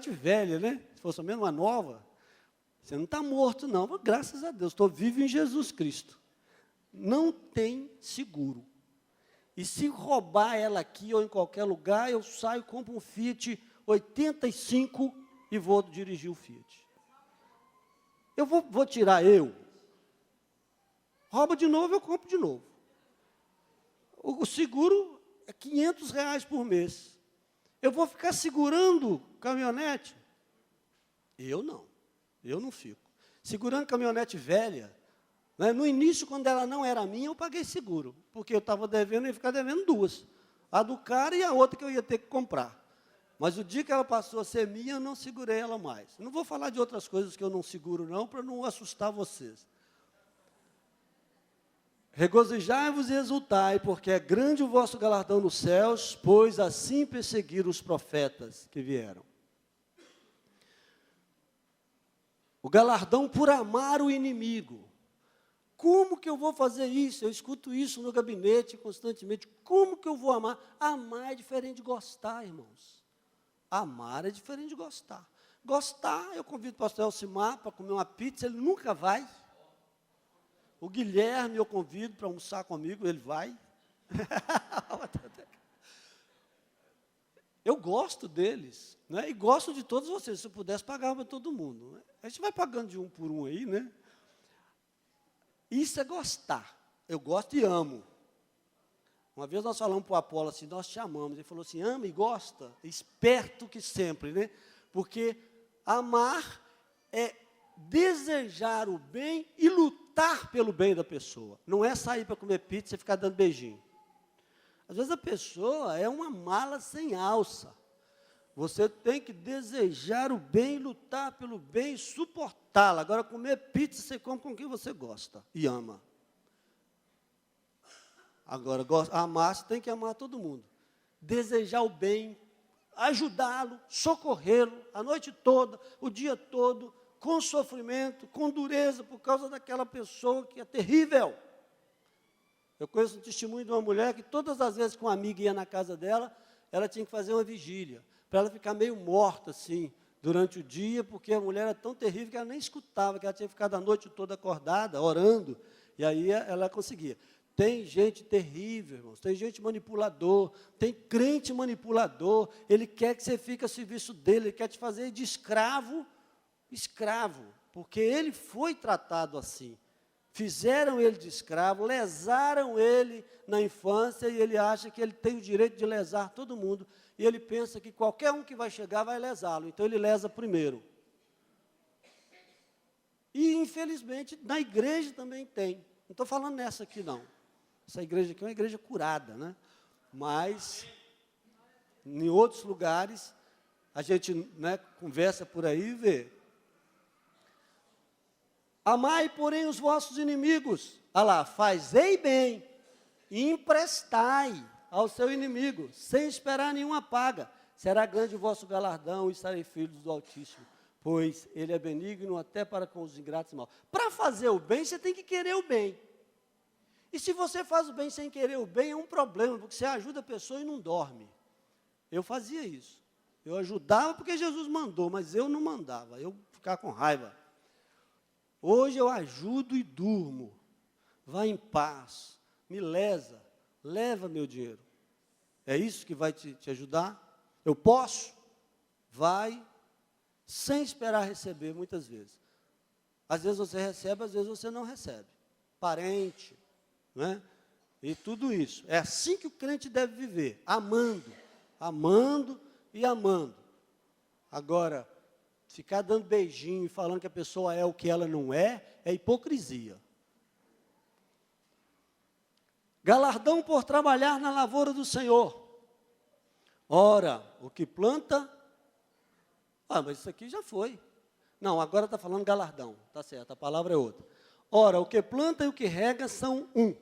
velha, né? Se fosse mesmo uma nova, você não está morto não, mas, graças a Deus, estou vivo em Jesus Cristo. Não tem seguro. E se roubar ela aqui ou em qualquer lugar, eu saio, compro um Fiat 85 e vou dirigir o Fiat. Eu vou tirar eu. Rouba de novo, eu compro de novo. O seguro é R$500 por mês. Eu vou ficar segurando caminhonete? Eu não fico. Segurando caminhonete velha, né? No início, quando ela não era minha, eu paguei seguro, porque eu estava devendo e ia ficar devendo duas. A do cara e a outra que eu ia ter que comprar. Mas o dia que ela passou a ser minha, eu não segurei ela mais. Não vou falar de outras coisas que eu não seguro não, para não assustar vocês. Regozijai-vos e exultai, porque é grande o vosso galardão nos céus, pois assim perseguiram os profetas que vieram. O galardão por amar o inimigo. Como que eu vou fazer isso? Eu escuto isso no gabinete constantemente. Como que eu vou amar? Amar é diferente de gostar, irmãos. Amar é diferente de gostar. Gostar, eu convido o pastor Elcimar para comer uma pizza, ele nunca vai. O Guilherme eu convido para almoçar comigo, ele vai. Eu gosto deles, né? E gosto de todos vocês. Se eu pudesse, pagava para todo mundo, né? A gente vai pagando de um por um aí, né? Isso é gostar. Eu gosto e amo. Uma vez nós falamos para o Apolo assim, nós te amamos. Ele falou assim, ama e gosta, esperto que sempre, né? Porque amar é desejar o bem e lutar pelo bem da pessoa. Não é sair para comer pizza e ficar dando beijinho. Às vezes a pessoa é uma mala sem alça. Você tem que desejar o bem, lutar pelo bem, suportá-la. Agora, comer pizza, você come com quem você gosta e ama. Agora, amar, você tem que amar todo mundo. Desejar o bem, ajudá-lo, socorrê-lo, a noite toda, o dia todo, com sofrimento, com dureza, por causa daquela pessoa que é terrível. Eu conheço um testemunho de uma mulher que todas as vezes que uma amiga ia na casa dela, ela tinha que fazer uma vigília, para ela ficar meio morta, assim, durante o dia, porque a mulher era tão terrível que ela nem escutava, que ela tinha ficado a noite toda acordada, orando, e aí ela conseguia. Tem gente terrível, irmãos, tem gente manipulador, tem crente manipulador, ele quer que você fique a serviço dele, ele quer te fazer de escravo, porque ele foi tratado assim. Fizeram ele de escravo, lesaram ele na infância, e ele acha que ele tem o direito de lesar todo mundo, e ele pensa que qualquer um que vai chegar vai lesá-lo, então ele lesa primeiro. E, infelizmente, na igreja também tem. Não estou falando nessa aqui, não. Essa igreja aqui é uma igreja curada, né? Mas, em outros lugares, a gente, né, conversa por aí e vê. Amai, porém, os vossos inimigos. Olha lá, fazei bem, e emprestai ao seu inimigo, sem esperar nenhuma paga. Será grande o vosso galardão, e estareis filhos do Altíssimo, pois ele é benigno até para com os ingratos e maus. Para fazer o bem, você tem que querer o bem. E se você faz o bem sem querer o bem, é um problema, porque você ajuda a pessoa e não dorme. Eu fazia isso. Eu ajudava porque Jesus mandou, mas eu não mandava, eu ficava com raiva. Hoje eu ajudo e durmo. Vá em paz, me lesa, leva meu dinheiro. É isso que vai te ajudar? Eu posso? Vai, sem esperar receber, muitas vezes. Às vezes você recebe, às vezes você não recebe. Parente, né? e tudo isso. É assim que o crente deve viver, amando, amando e amando. Agora, ficar dando beijinho e falando que a pessoa é o que ela não é hipocrisia. Galardão por trabalhar na lavoura do Senhor. Ora, o que planta... mas isso aqui já foi. Não, agora está falando galardão. Está certo, a palavra é outra. Ora, o que planta e o que rega são um.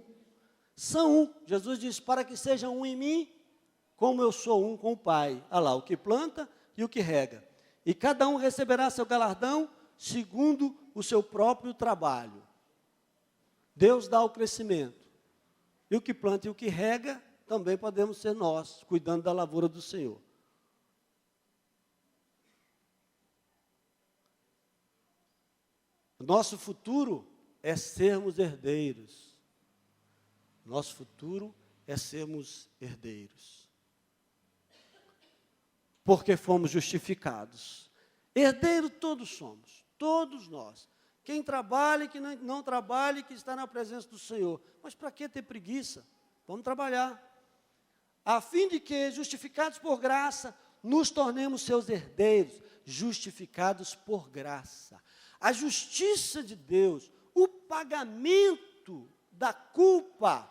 São um. Jesus diz, para que sejam um em mim, como eu sou um com o Pai. Olha lá, o que planta e o que rega. E cada um receberá seu galardão segundo o seu próprio trabalho. Deus dá o crescimento. E o que planta e o que rega, também podemos ser nós, cuidando da lavoura do Senhor. Nosso futuro é sermos herdeiros. Nosso futuro é sermos herdeiros. Porque fomos justificados. Herdeiro todos somos, todos nós. Quem trabalha e quem não trabalha e que está na presença do Senhor. Mas para que ter preguiça? Vamos trabalhar. A fim de que, justificados por graça, nos tornemos seus herdeiros, justificados por graça. A justiça de Deus, o pagamento da culpa,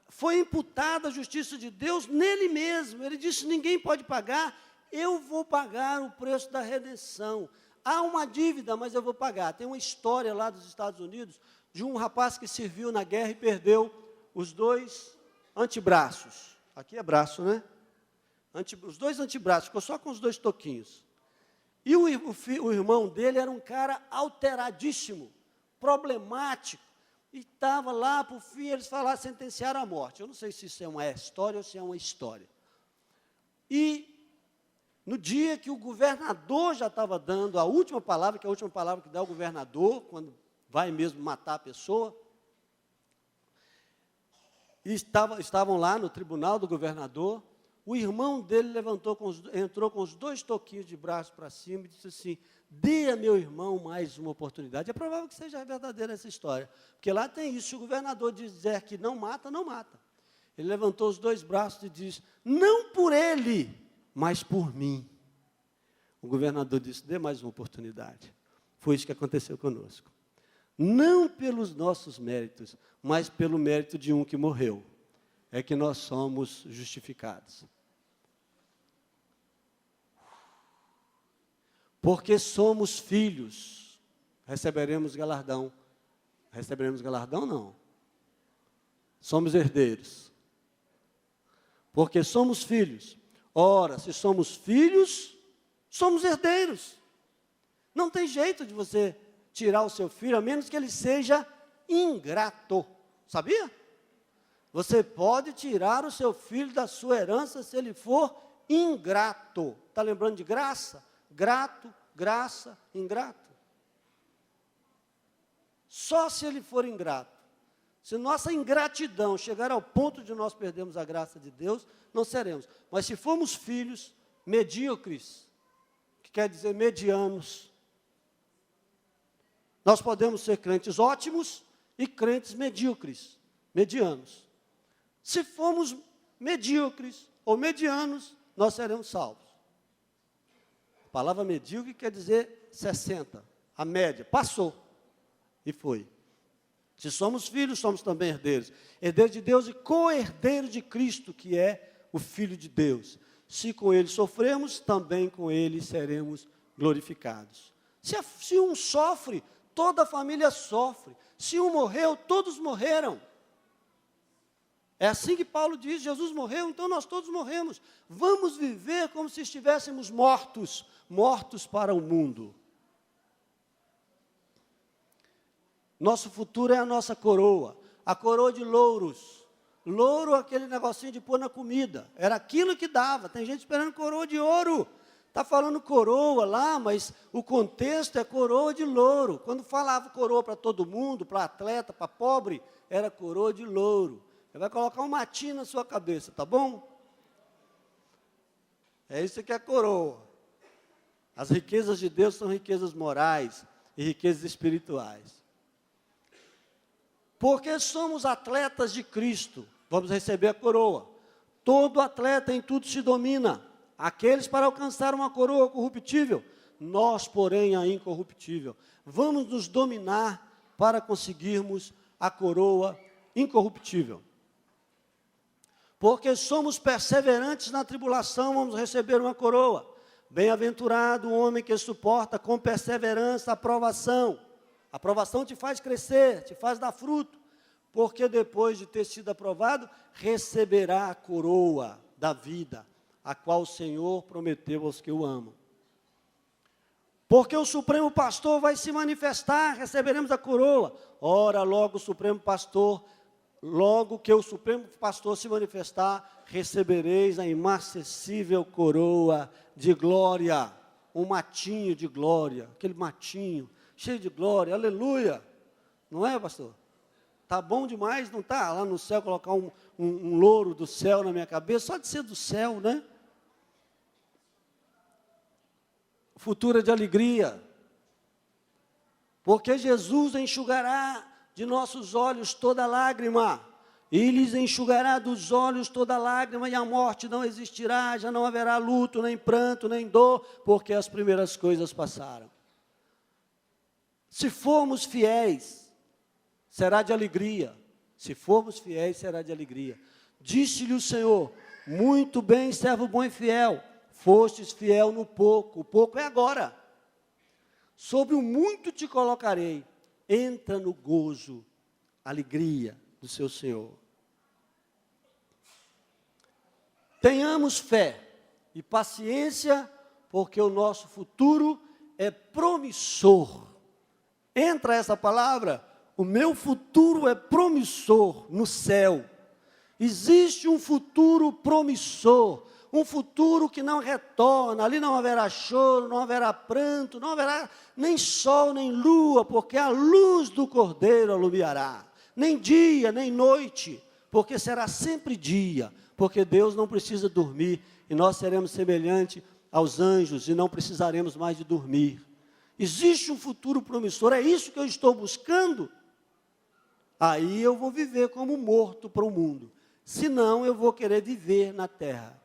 foi imputada a justiça de Deus nele mesmo. Ele disse, ninguém pode pagar, eu vou pagar o preço da redenção. Há uma dívida, mas eu vou pagar. Tem uma história lá dos Estados Unidos, de um rapaz que serviu na guerra e perdeu os 2 antebraços. Aqui é braço, né? Os 2 antebraços, ficou só com os 2 toquinhos. E o irmão dele era um cara alteradíssimo, problemático. E estava lá, por fim, eles falaram, sentenciaram à morte. Eu não sei se isso é uma história ou se é uma história. E no dia que o governador já estava dando a última palavra, que é a última palavra que dá o governador, quando vai mesmo matar a pessoa, e estavam lá no tribunal do governador, o irmão dele entrou com os 2 toquinhos de braço para cima e disse assim, dê a meu irmão mais uma oportunidade. É provável que seja verdadeira essa história, porque lá tem isso, se o governador dizer que não mata, não mata. Ele levantou os 2 braços e disse, não por ele, mas por mim. O governador disse, dê mais uma oportunidade. Foi isso que aconteceu conosco. Não pelos nossos méritos, mas pelo mérito de um que morreu, é que nós somos justificados. Porque somos filhos, receberemos galardão. Receberemos galardão, não. Somos herdeiros. Porque somos filhos. Ora, se somos filhos, somos herdeiros. Não tem jeito de você tirar o seu filho, a menos que ele seja ingrato. Sabia? Você pode tirar o seu filho da sua herança se ele for ingrato. Está lembrando de graça? Grato, graça, ingrato. Só se ele for ingrato. Se nossa ingratidão chegar ao ponto de nós perdermos a graça de Deus, não seremos. Mas se formos filhos medíocres, que quer dizer medianos, nós podemos ser crentes ótimos e crentes medíocres, medianos. Se formos medíocres ou medianos, nós seremos salvos. A palavra medíocre quer dizer 60, a média, passou e foi. Se somos filhos, somos também herdeiros. Herdeiros de Deus e co-herdeiro de Cristo, que é o Filho de Deus. Se com ele sofremos, também com ele seremos glorificados. Se um sofre, toda a família sofre. Se um morreu, todos morreram. É assim que Paulo diz, Jesus morreu, então nós todos morremos. Vamos viver como se estivéssemos mortos, mortos para o mundo. Nosso futuro é a nossa coroa, a coroa de louros. Louro, aquele negocinho de pôr na comida, era aquilo que dava. Tem gente esperando coroa de ouro. Está falando coroa lá, mas o contexto é coroa de louro. Quando falava coroa para todo mundo, para atleta, para pobre, era coroa de louro. Você vai colocar um matinho na sua cabeça, tá bom? É isso que é coroa. As riquezas de Deus são riquezas morais e riquezas espirituais. Porque somos atletas de Cristo. Vamos receber a coroa. Todo atleta em tudo se domina. Aqueles para alcançar uma coroa corruptível, nós, porém, a incorruptível. Vamos nos dominar para conseguirmos a coroa incorruptível. Porque somos perseverantes na tribulação, vamos receber uma coroa. Bem-aventurado o homem que suporta com perseverança a aprovação. A aprovação te faz crescer, te faz dar fruto. Porque depois de ter sido aprovado, receberá a coroa da vida, a qual o Senhor prometeu aos que o amam. Porque o Supremo Pastor vai se manifestar, receberemos a coroa. Ora, logo o Supremo Pastor, logo que o Supremo Pastor se manifestar, recebereis a inacessível coroa de glória. Um matinho de glória, aquele matinho, cheio de glória, aleluia. Não é, pastor? Tá bom demais, não tá? Lá no céu, colocar um louro do céu na minha cabeça, só de ser do céu, né? Futura de alegria, porque Jesus enxugará de nossos olhos toda lágrima, e lhes enxugará dos olhos toda lágrima, e a morte não existirá, já não haverá luto, nem pranto, nem dor, porque as primeiras coisas passaram. Se formos fiéis, será de alegria. Se formos fiéis, será de alegria. Disse-lhe o Senhor: muito bem, servo bom e fiel, fostes fiel no pouco, o pouco é agora. Sobre o muito te colocarei, entra no gozo, alegria do seu Senhor. Tenhamos fé e paciência, porque o nosso futuro é promissor. Entra essa palavra, o meu futuro é promissor no céu. Existe um futuro promissor, um futuro que não retorna, ali não haverá choro, não haverá pranto, não haverá nem sol, nem lua, porque a luz do Cordeiro alumiará, nem dia, nem noite, porque será sempre dia, porque Deus não precisa dormir, e nós seremos semelhantes aos anjos, e não precisaremos mais de dormir. Existe um futuro promissor, é isso que eu estou buscando? Aí eu vou viver como morto para o mundo, senão eu vou querer viver na terra.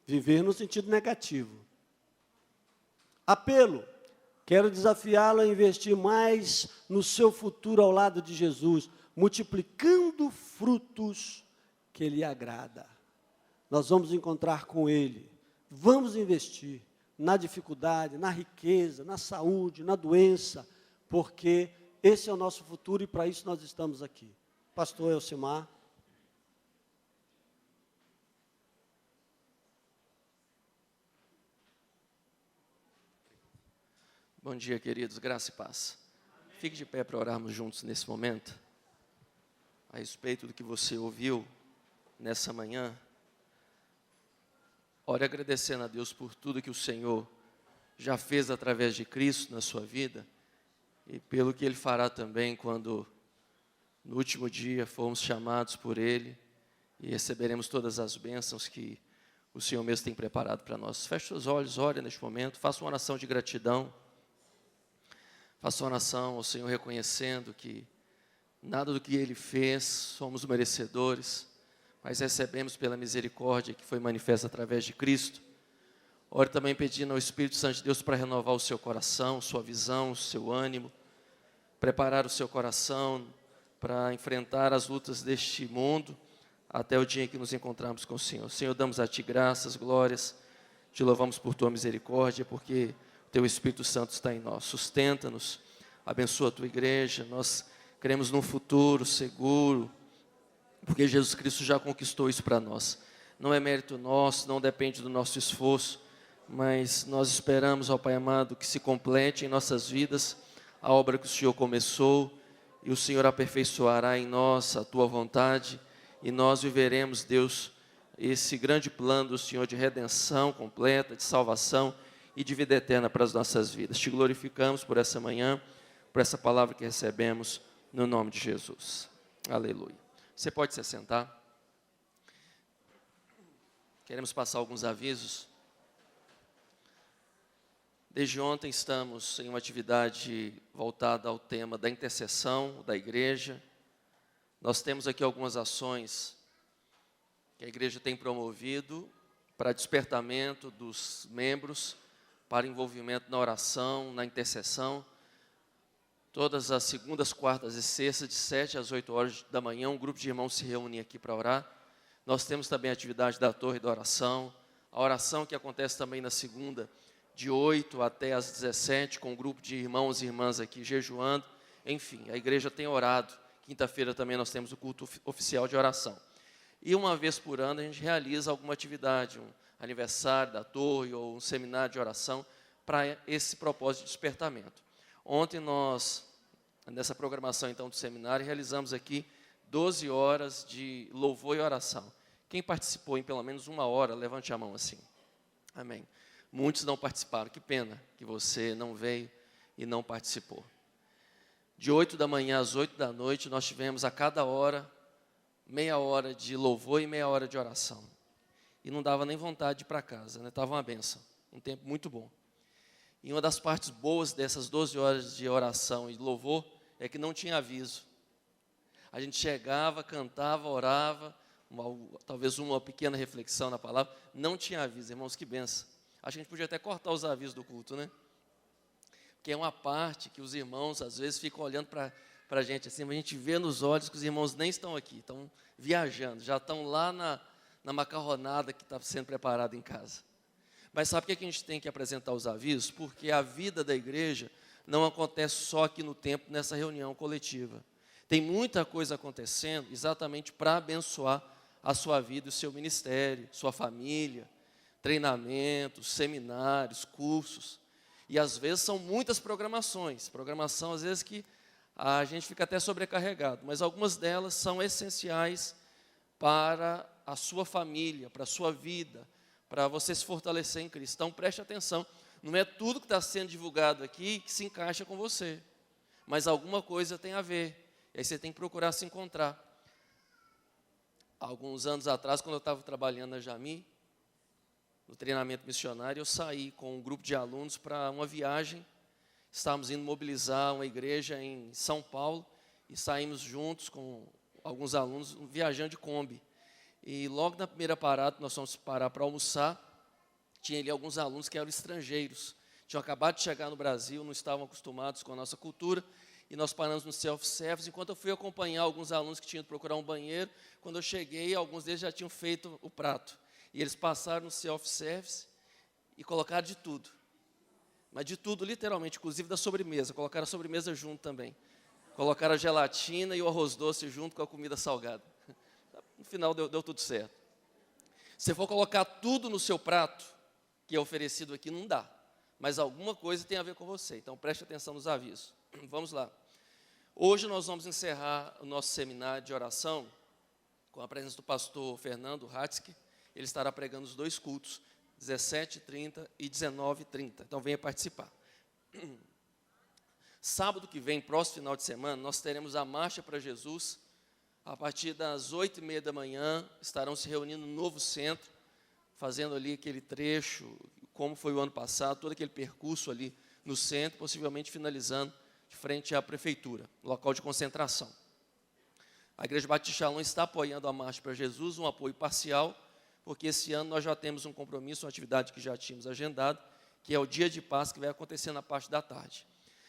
Viver no sentido negativo. Apelo, quero desafiá-lo a investir mais no seu futuro ao lado de Jesus, multiplicando frutos que lhe agrada. Nós vamos encontrar com Ele, vamos investir na dificuldade, na riqueza, na saúde, na doença, porque esse é o nosso futuro e para isso nós estamos aqui. Pastor Elcimar. Bom dia, queridos, graça e paz. Fique de pé para orarmos juntos nesse momento, a respeito do que você ouviu nessa manhã. Ore agradecendo a Deus por tudo que o Senhor já fez através de Cristo na sua vida, e pelo que Ele fará também quando, no último dia, formos chamados por Ele, e receberemos todas as bênçãos que o Senhor mesmo tem preparado para nós. Feche os olhos, ore neste momento, faça uma oração de gratidão. Faça uma oração ao Senhor reconhecendo que nada do que Ele fez somos merecedores, mas recebemos pela misericórdia que foi manifesta através de Cristo. Ore também pedindo ao Espírito Santo de Deus para renovar o seu coração, sua visão, o seu ânimo, preparar o seu coração para enfrentar as lutas deste mundo, até o dia em que nos encontrarmos com o Senhor. Senhor, damos a Ti graças, glórias, Te louvamos por Tua misericórdia, porque Teu Espírito Santo está em nós. Sustenta-nos, abençoa a Tua igreja. Nós cremos num futuro seguro, porque Jesus Cristo já conquistou isso para nós. Não é mérito nosso, não depende do nosso esforço, mas nós esperamos, ó Pai amado, que se complete em nossas vidas a obra que o Senhor começou, e o Senhor aperfeiçoará em nós a Tua vontade, e nós viveremos, Deus, esse grande plano do Senhor de redenção completa, de salvação e de vida eterna para as nossas vidas. Te glorificamos por essa manhã, por essa palavra que recebemos, no nome de Jesus. Aleluia. Você pode se assentar. Queremos passar alguns avisos. Desde ontem estamos em uma atividade voltada ao tema da intercessão da igreja. Nós temos aqui algumas ações que a igreja tem promovido para despertamento dos membros, para envolvimento na oração, na intercessão. Todas as segundas, quartas e sextas, de 7 às 8 horas da manhã, um grupo de irmãos se reúne aqui para orar. Nós temos também a atividade da Torre da Oração, a oração que acontece também na segunda, de 8 até às 17, com um grupo de irmãos e irmãs aqui jejuando. Enfim, a igreja tem orado. Quinta-feira também nós temos o culto oficial de oração. E uma vez por ano a gente realiza alguma atividade, um aniversário da torre ou um seminário de oração para esse propósito de despertamento. Ontem nós, nessa programação então do seminário, realizamos aqui 12 horas de louvor e oração. Quem participou em pelo menos uma hora, levante a mão assim. Amém. Muitos não participaram, que pena que você não veio e não participou. De 8 da manhã às 8 da noite, nós tivemos a cada hora, meia hora de louvor e meia hora de oração. E não dava nem vontade de ir para casa, né? Estava uma bênção, um tempo muito bom. E uma das partes boas dessas 12 horas de oração e de louvor é que não tinha aviso. A gente chegava, cantava, orava, talvez uma pequena reflexão na palavra, não tinha aviso, irmãos, que bênção. A gente podia até cortar os avisos do culto, né? Que é uma parte que os irmãos, às vezes, ficam olhando para a gente assim, mas a gente vê nos olhos que os irmãos nem estão aqui, estão viajando, já estão lá na macarronada que está sendo preparada em casa. Mas sabe por que a gente tem que apresentar os avisos? Porque a vida da igreja não acontece só aqui no templo, nessa reunião coletiva. Tem muita coisa acontecendo exatamente para abençoar a sua vida, o seu ministério, sua família, treinamentos, seminários, cursos. E às vezes são muitas programações, programação às vezes que a gente fica até sobrecarregado, mas algumas delas são essenciais para a sua família, para a sua vida, para você se fortalecer em Cristo. Então preste atenção, não é tudo que está sendo divulgado aqui que se encaixa com você, mas alguma coisa tem a ver, e aí você tem que procurar se encontrar. Alguns anos atrás, quando eu estava trabalhando na Jami, no treinamento missionário, eu saí com um grupo de alunos para uma viagem. Estávamos indo mobilizar uma igreja em São Paulo e saímos juntos com alguns alunos viajando de Kombi. E logo na primeira parada, nós fomos parar para almoçar, tinha ali alguns alunos que eram estrangeiros, tinham acabado de chegar no Brasil, não estavam acostumados com a nossa cultura, e nós paramos no self-service, enquanto eu fui acompanhar alguns alunos que tinham ido procurar um banheiro. Quando eu cheguei, alguns deles já tinham feito o prato. E eles passaram no self-service e colocaram de tudo. Mas de tudo, literalmente, inclusive da sobremesa. Colocaram a sobremesa junto também. Colocaram a gelatina e o arroz doce junto com a comida salgada. No final deu tudo certo. Se for colocar tudo no seu prato, que é oferecido aqui, não dá. Mas alguma coisa tem a ver com você. Então preste atenção nos avisos. Vamos lá. Hoje nós vamos encerrar o nosso seminário de oração com a presença do pastor Fernando Hatzke. Ele estará pregando os 2 cultos, 17h30 e 19h30. Então venha participar. Sábado que vem, próximo final de semana, nós teremos a Marcha para Jesus. A partir das 8h30 da manhã, estarão se reunindo no novo centro, fazendo ali aquele trecho, como foi o ano passado, todo aquele percurso ali no centro, possivelmente finalizando de frente à prefeitura, local de concentração. A Igreja Batista Shalom está apoiando a Marcha para Jesus, um apoio parcial, porque esse ano nós já temos um compromisso, uma atividade que já tínhamos agendado, que é o Dia de Paz, que vai acontecer na parte da tarde.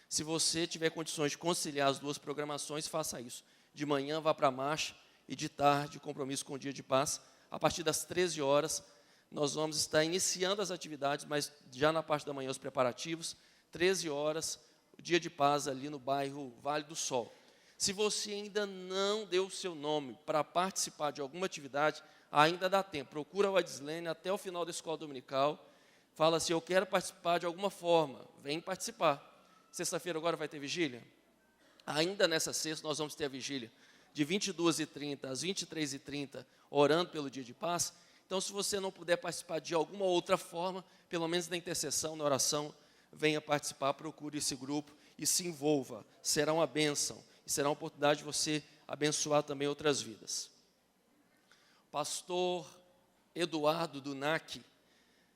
Se você tiver condições de conciliar as duas programações, faça isso. De manhã vá para a marcha e de tarde, compromisso com o Dia de Paz. A partir das 13 horas, nós vamos estar iniciando as atividades, mas já na parte da manhã os preparativos. 13 horas, o Dia de Paz ali no bairro Vale do Sol. Se você ainda não deu o seu nome para participar de alguma atividade, ainda dá tempo. Procura o Adislene até o final da escola dominical. Fala assim, eu quero participar de alguma forma. Vem participar. Sexta-feira agora vai ter vigília? Ainda nessa sexta nós vamos ter a vigília de 22h30 às 23h30, orando pelo Dia de Paz. Então, se você não puder participar de alguma outra forma, pelo menos na intercessão, na oração, venha participar, procure esse grupo e se envolva. Será uma bênção e será uma oportunidade de você abençoar também outras vidas. Pastor Eduardo Dunac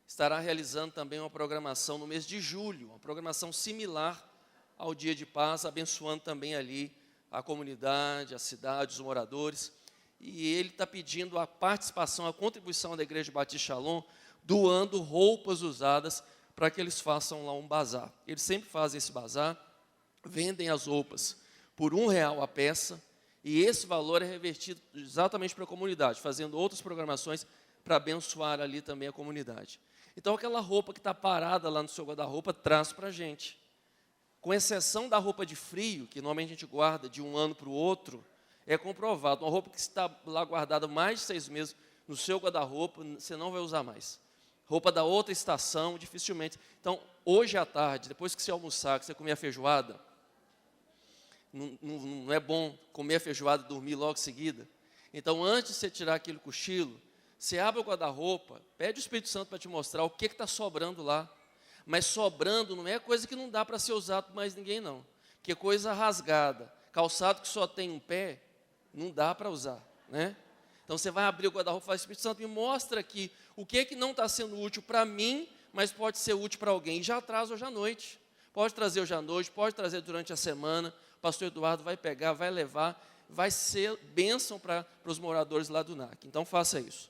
estará realizando também uma programação no mês de julho, uma programação similar ao Dia de Paz, abençoando também ali a comunidade, a cidade, os moradores, e ele está pedindo a participação, a contribuição da Igreja Batista Shalom, doando roupas usadas para que eles façam lá um bazar. Eles sempre fazem esse bazar, vendem as roupas por R$1 a peça, e esse valor é revertido exatamente para a comunidade, fazendo outras programações para abençoar ali também a comunidade. Então, aquela roupa que está parada lá no seu guarda-roupa, traz para a gente. Com exceção da roupa de frio, que normalmente a gente guarda de um ano para o outro, é comprovado. Uma roupa que está lá guardada mais de 6 meses no seu guarda-roupa, você não vai usar mais. Roupa da outra estação, dificilmente. Então, hoje à tarde, depois que você almoçar, que você comer a feijoada, não é bom comer a feijoada e dormir logo em seguida. Então, antes de você tirar aquele cochilo, você abre o guarda-roupa, pede o Espírito Santo para te mostrar o que está sobrando lá. Mas sobrando não é coisa que não dá para ser usado por mais ninguém, não. Porque coisa rasgada, calçado que só tem um pé, não dá para usar, né? Então você vai abrir o guarda-roupa e fala, Espírito Santo, me mostra aqui o que não está sendo útil para mim, mas pode ser útil para alguém. E já traz hoje à noite. Pode trazer hoje à noite, pode trazer durante a semana. O pastor Eduardo vai pegar, vai levar, vai ser bênção para os moradores lá do NAC. Então faça isso.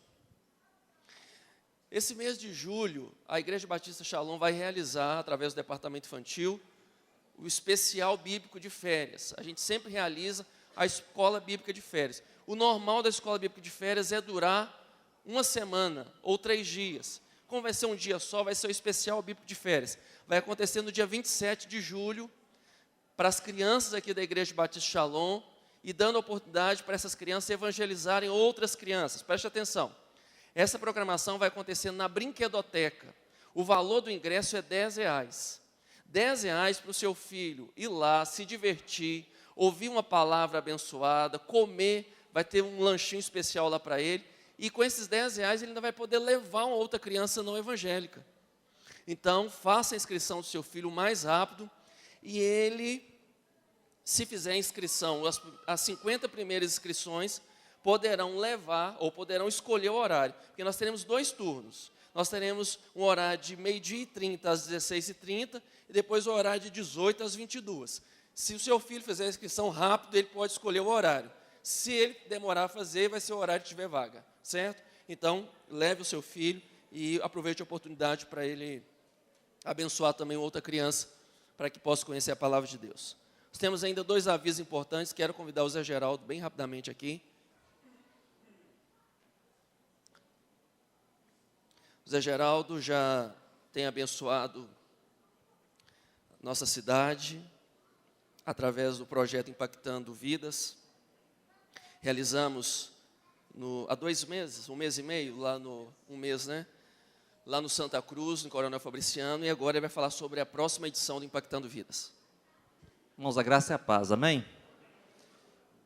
Esse mês de julho, a Igreja Batista Shalom vai realizar, através do Departamento Infantil, o especial bíblico de férias. A gente sempre realiza a escola bíblica de férias. O normal da escola bíblica de férias é durar 1 semana ou 3 dias. Como vai ser um dia só, vai ser o especial bíblico de férias. Vai acontecer no dia 27 de julho, para as crianças aqui da Igreja Batista Shalom, e dando oportunidade para essas crianças evangelizarem outras crianças. Preste atenção. Essa programação vai acontecer na brinquedoteca. O valor do ingresso é R$10. R$10 para o seu filho ir lá, se divertir, ouvir uma palavra abençoada, comer, vai ter um lanchinho especial lá para ele. E com esses R$10 ele ainda vai poder levar uma outra criança não evangélica. Então, faça a inscrição do seu filho o mais rápido. E ele, se fizer a inscrição, as 50 primeiras inscrições, poderão levar ou poderão escolher o horário, porque nós teremos 2 turnos. Nós teremos um horário de 12h30 às 16h30 e depois o horário de 18 às 22h. Se o seu filho fizer a inscrição rápido, ele pode escolher o horário. Se ele demorar a fazer, vai ser o horário que tiver vaga, certo? Então, leve o seu filho e aproveite a oportunidade para ele abençoar também outra criança, para que possa conhecer a palavra de Deus. Nós temos ainda 2 avisos importantes, quero convidar o Zé Geraldo bem rapidamente aqui. O Zé Geraldo já tem abençoado nossa cidade através do projeto Impactando Vidas. Realizamos há 2 meses, 1 mês e meio, lá no Santa Cruz, no Coronel Fabriciano, e agora ele vai falar sobre a próxima edição do Impactando Vidas. Irmãos, a graça e a paz, amém?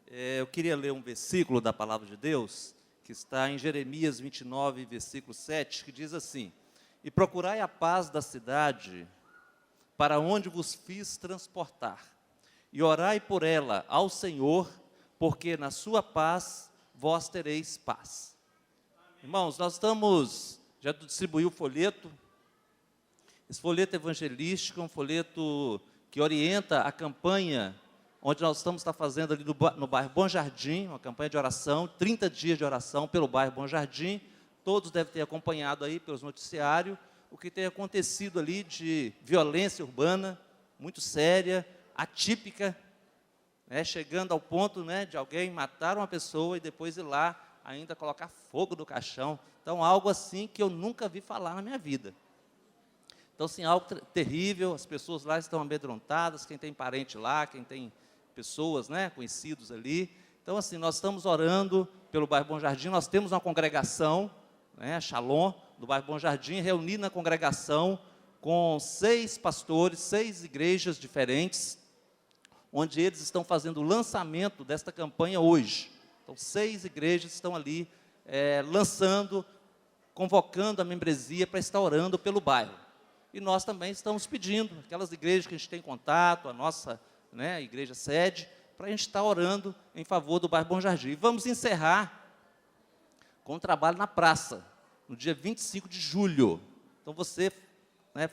Eu queria ler um versículo da palavra de Deus, que está em Jeremias 29, versículo 7, que diz assim: E procurai a paz da cidade, para onde vos fiz transportar, e orai por ela ao Senhor, porque na sua paz vós tereis paz. Irmãos, já distribuiu o folheto. Esse folheto evangelístico é um folheto que orienta a campanha onde nós estamos fazendo ali no bairro Bom Jardim, uma campanha de oração, 30 dias de oração pelo bairro Bom Jardim. Todos devem ter acompanhado aí pelos noticiários o que tem acontecido ali de violência urbana, muito séria, atípica, chegando ao ponto de alguém matar uma pessoa e depois ir lá ainda colocar fogo no caixão. Então, algo assim que eu nunca vi falar na minha vida. Então, assim, algo terrível, as pessoas lá estão amedrontadas, quem tem parente lá, quem tem pessoas, conhecidos ali. Então, assim, nós estamos orando pelo bairro Bom Jardim, nós temos uma congregação, a Shalom, do bairro Bom Jardim, reunida na congregação com 6 pastores, 6 igrejas diferentes, onde eles estão fazendo o lançamento desta campanha hoje. Então, 6 igrejas estão ali lançando, convocando a membresia para estar orando pelo bairro. E nós também estamos pedindo, aquelas igrejas que a gente tem contato, a nossa igreja sede, para a gente estar orando em favor do bairro Bom Jardim. E vamos encerrar com um trabalho na praça, no dia 25 de julho. Então você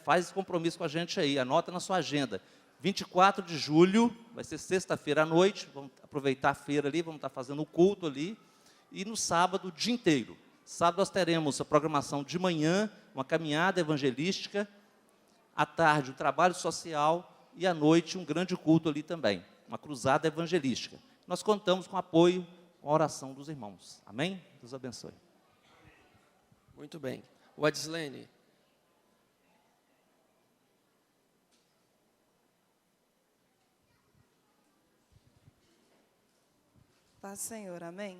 faz esse compromisso com a gente aí, anota na sua agenda. 24 de julho, vai ser sexta-feira à noite, vamos aproveitar a feira ali, vamos estar fazendo o culto ali, e no sábado, o dia inteiro. Sábado nós teremos a programação de manhã, uma caminhada evangelística, à tarde o trabalho social e à noite um grande culto ali também, uma cruzada evangelística. Nós contamos com o apoio, com a oração dos irmãos. Amém? Deus abençoe. Muito bem. O Adislene. Paz, Senhor, amém?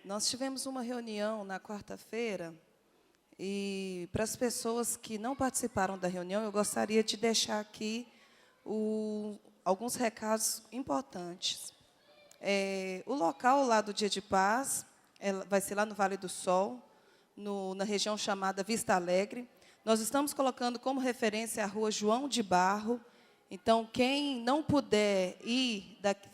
Nós tivemos uma reunião na quarta-feira e para as pessoas que não participaram da reunião, eu gostaria de deixar aqui alguns recados importantes. O local lá do Dia de Paz vai ser lá no Vale do Sol, na região chamada Vista Alegre. Nós estamos colocando como referência a rua João de Barro. Então, quem não puder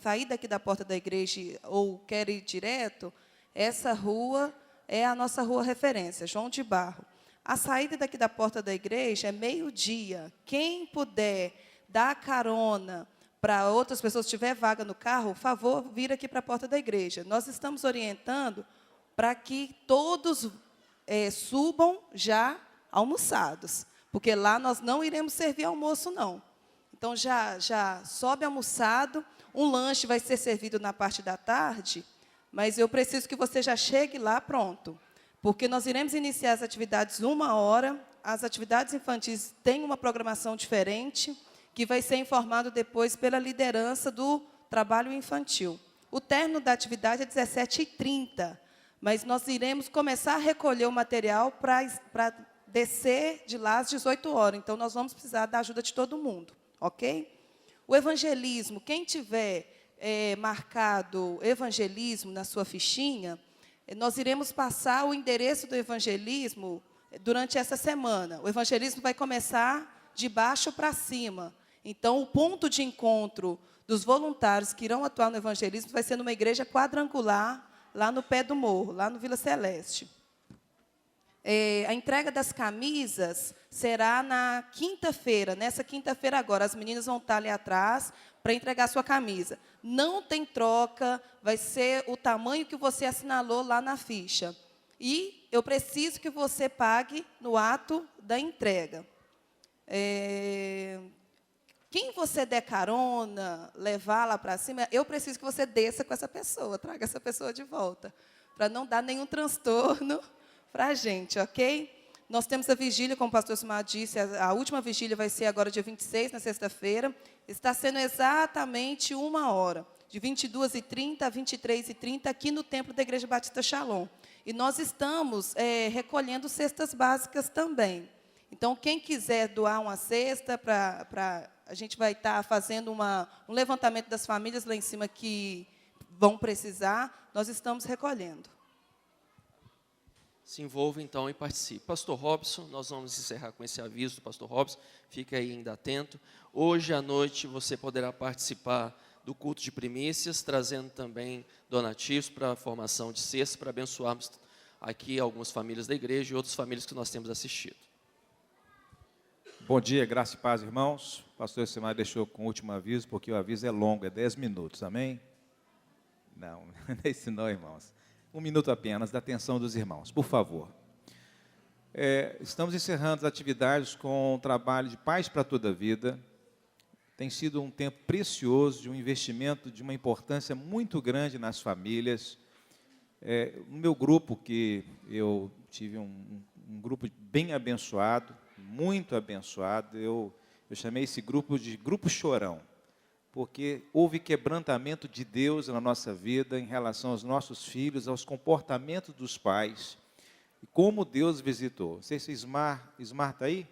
sair daqui da porta da igreja ou quer ir direto, essa rua é a nossa rua referência, João de Barro. A saída daqui da porta da igreja é meio-dia. Quem puder dar carona para outras pessoas, se tiver vaga no carro, por favor, vir aqui para a porta da igreja. Nós estamos orientando para que todos subam já almoçados, porque lá nós não iremos servir almoço, não. Então, já sobe almoçado, um lanche vai ser servido na parte da tarde, mas eu preciso que você já chegue lá pronto, porque nós iremos iniciar as atividades 1h, as atividades infantis têm uma programação diferente, que vai ser informado depois pela liderança do trabalho infantil. O término da atividade é 17h30, mas nós iremos começar a recolher o material para descer de lá às 18h, então nós vamos precisar da ajuda de todo mundo. Ok? O evangelismo, quem tiver marcado evangelismo na sua fichinha, nós iremos passar o endereço do evangelismo durante essa semana. O evangelismo vai começar de baixo para cima. Então, o ponto de encontro dos voluntários que irão atuar no evangelismo vai ser numa igreja quadrangular, lá no pé do morro, lá no Vila Celeste. A entrega das camisas será na quinta-feira. Nessa quinta-feira agora, as meninas vão estar ali atrás para entregar a sua camisa. Não tem troca, vai ser o tamanho que você assinalou lá na ficha. E eu preciso que você pague no ato da entrega. Quem você der carona, levar lá para cima, eu preciso que você desça com essa pessoa, traga essa pessoa de volta, para não dar nenhum transtorno para a gente, ok? Nós temos a vigília, como o pastor Simar disse, a última vigília vai ser agora dia 26, na sexta-feira. Está sendo exatamente 1h, de 22h30 a 23h30, aqui no templo da Igreja Batista Shalom. E nós estamos recolhendo cestas básicas também. Então, quem quiser doar uma cesta, a gente vai estar fazendo um levantamento das famílias lá em cima que vão precisar, nós estamos recolhendo. Se envolva, então, e participe. Pastor Robson, nós vamos encerrar com esse aviso do pastor Robson, fique aí ainda atento. Hoje à noite você poderá participar do culto de primícias, trazendo também donativos para a formação de cestas, para abençoarmos aqui algumas famílias da igreja e outras famílias que nós temos assistido. Bom dia, graça e paz, irmãos. O pastor Simar deixou com o último aviso, porque o aviso é longo, é 10 minutos, amém? Não, não é isso não, irmãos. 1 minuto apenas, da atenção dos irmãos, por favor. Estamos encerrando as atividades com o trabalho de Paz para Toda a Vida. Tem sido um tempo precioso, de um investimento de uma importância muito grande nas famílias. No meu grupo, que eu tive um grupo bem abençoado, muito abençoado, eu chamei esse grupo de Grupo Chorão, porque houve quebrantamento de Deus na nossa vida em relação aos nossos filhos, aos comportamentos dos pais, e como Deus visitou. Não sei se Ismar está aí?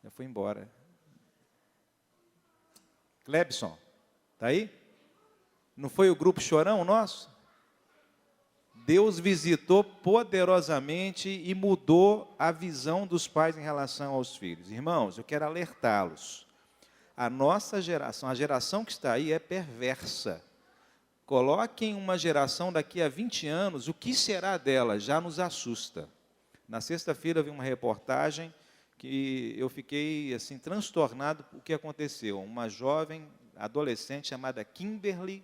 Já foi embora. Clebson, está aí? Não foi o Grupo Chorão nosso? Deus visitou poderosamente e mudou a visão dos pais em relação aos filhos. Irmãos, eu quero alertá-los. A nossa geração, a geração que está aí é perversa. Coloquem uma geração daqui a 20 anos, o que será dela? Já nos assusta. Na sexta-feira eu vi uma reportagem que eu fiquei assim transtornado com o que aconteceu. Uma jovem adolescente chamada Kimberly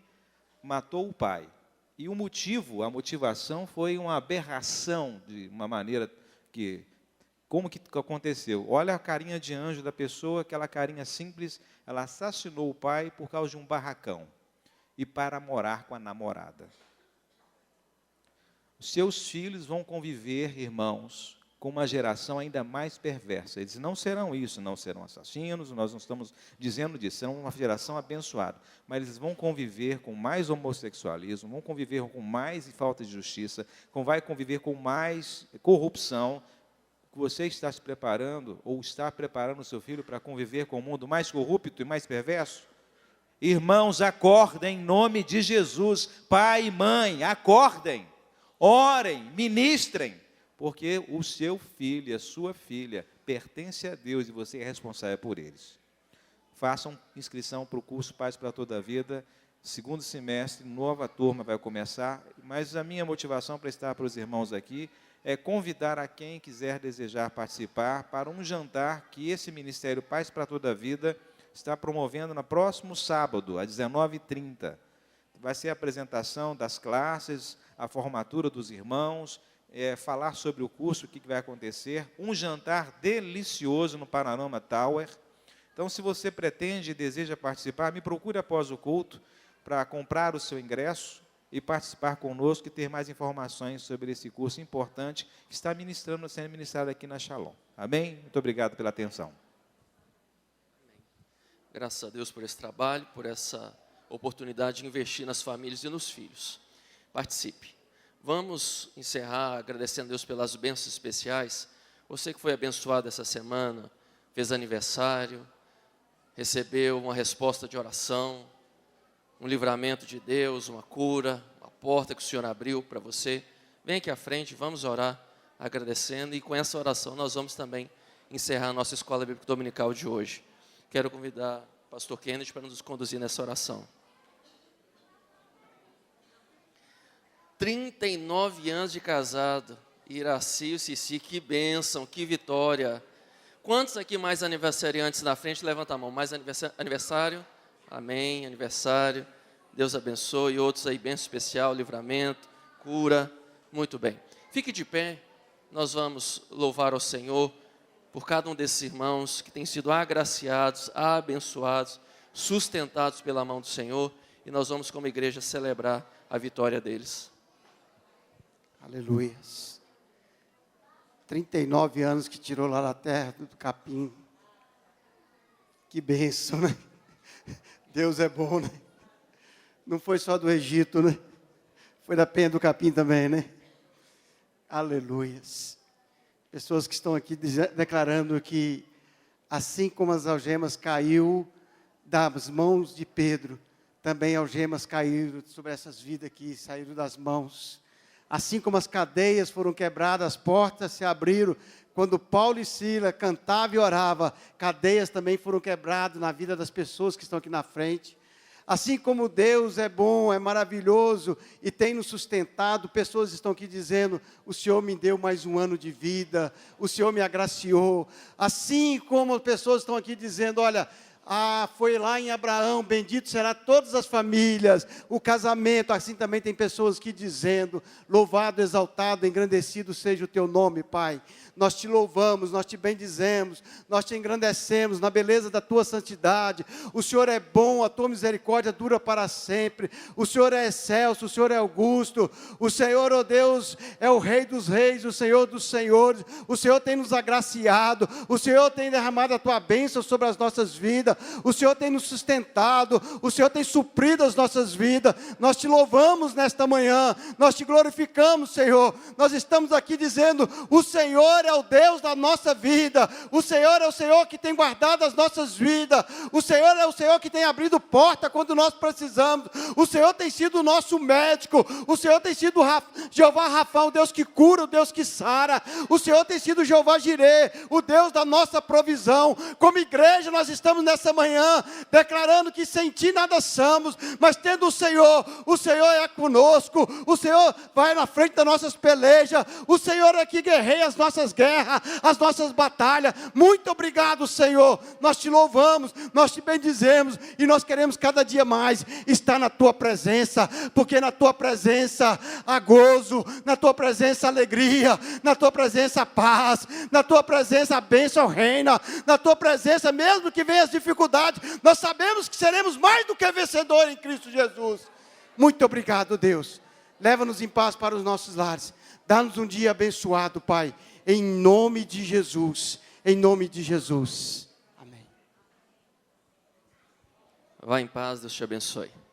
matou o pai. E o motivo, a motivação foi uma aberração, de uma maneira que... Como que aconteceu? Olha a carinha de anjo da pessoa, aquela carinha simples, ela assassinou o pai por causa de um barracão e para morar com a namorada. Os seus filhos vão conviver, irmãos, com uma geração ainda mais perversa. Eles não serão isso, não serão assassinos, nós não estamos dizendo disso, serão uma geração abençoada. Mas eles vão conviver com mais homossexualismo, vão conviver com mais falta de justiça, vai conviver com mais corrupção. Você está se preparando, ou está preparando o seu filho para conviver com um mundo mais corrupto e mais perverso? Irmãos, acordem em nome de Jesus. Pai e mãe, acordem, orem, ministrem, porque o seu filho e a sua filha pertence a Deus e você é responsável por eles. Façam inscrição para o curso Paz para Toda a Vida. Segundo semestre, nova turma vai começar, mas a minha motivação para estar para os irmãos aqui é convidar a quem quiser desejar participar para um jantar que esse Ministério Paz para Toda a Vida está promovendo no próximo sábado, às 19h30. Vai ser a apresentação das classes, a formatura dos irmãos, falar sobre o curso, o que vai acontecer, um jantar delicioso no Panorama Tower. Então, se você pretende e deseja participar, me procure após o culto para comprar o seu ingresso e participar conosco e ter mais informações sobre esse curso importante que está sendo ministrado aqui na Shalom. Amém? Muito obrigado pela atenção. Graças a Deus por esse trabalho, por essa oportunidade de investir nas famílias e nos filhos. Participe. Vamos encerrar agradecendo a Deus pelas bênçãos especiais. Você que foi abençoado essa semana, fez aniversário, recebeu uma resposta de oração, um livramento de Deus, uma cura, uma porta que o Senhor abriu para você. Vem aqui à frente, vamos orar agradecendo, e com essa oração nós vamos também encerrar a nossa Escola Bíblica Dominical de hoje. Quero convidar o pastor Kennedy para nos conduzir nessa oração. 39 anos de casado, Iraci e Cici, que bênção, que vitória. Quantos aqui mais aniversariantes na frente? Levanta a mão. Mais aniversário? Amém, aniversário. Deus abençoe. Outros aí, bênção especial, livramento, cura. Muito bem. Fique de pé. Nós vamos louvar ao Senhor por cada um desses irmãos que têm sido agraciados, abençoados, sustentados pela mão do Senhor. E nós vamos, como igreja, celebrar a vitória deles. Aleluia. 39 anos que tirou lá da terra do capim. Que bênção, né? Deus é bom, né? Não foi só do Egito, né? Foi da penha do capim também, né? Aleluias. Pessoas que estão aqui declarando que, assim como as algemas caiu das mãos de Pedro, também algemas caíram sobre essas vidas que saíram das mãos. Assim como as cadeias foram quebradas, as portas se abriram. Quando Paulo e Sila cantavam e oravam, cadeias também foram quebradas na vida das pessoas que estão aqui na frente. Assim como Deus é bom, é maravilhoso e tem nos sustentado, pessoas estão aqui dizendo, o Senhor me deu mais um ano de vida, o Senhor me agraciou. Assim como pessoas estão aqui dizendo, olha, foi lá em Abraão, bendito será todas as famílias, o casamento. Assim também tem pessoas aqui dizendo, louvado, exaltado, engrandecido seja o teu nome, Pai. Nós te louvamos, nós te bendizemos, nós te engrandecemos na beleza da tua santidade. O Senhor é bom, a tua misericórdia dura para sempre. O Senhor é excelso, o Senhor é augusto. O Senhor, ó Deus, é o Rei dos reis, o Senhor dos senhores. O Senhor tem nos agraciado, o Senhor tem derramado a tua bênção sobre as nossas vidas. O Senhor tem nos sustentado, o Senhor tem suprido as nossas vidas. Nós te louvamos nesta manhã, nós te glorificamos, Senhor. Nós estamos aqui dizendo, o Senhor é o Deus da nossa vida, o Senhor é o Senhor que tem guardado as nossas vidas, o Senhor é o Senhor que tem abrido porta quando nós precisamos, o Senhor tem sido o nosso médico, o Senhor tem sido Jeová Rafa, o Deus que cura, o Deus que sara, o Senhor tem sido Jeová Jirê, o Deus da nossa provisão. Como igreja nós estamos nessa manhã declarando que sem ti nada somos, mas tendo o Senhor é conosco, o Senhor vai na frente das nossas pelejas, o Senhor é que guerreia as nossas guerras, as nossas batalhas. Muito obrigado, Senhor. Nós te louvamos, nós te bendizemos e nós queremos cada dia mais estar na tua presença, porque na tua presença há gozo, na tua presença há alegria, na tua presença há paz, na tua presença a bênção reina, na tua presença, mesmo que venham as dificuldades, nós sabemos que seremos mais do que vencedores em Cristo Jesus. Muito obrigado, Deus. Leva-nos em paz para os nossos lares. Dá-nos um dia abençoado, Pai, em nome de Jesus. Em nome de Jesus. Amém. Vá em paz, Deus te abençoe.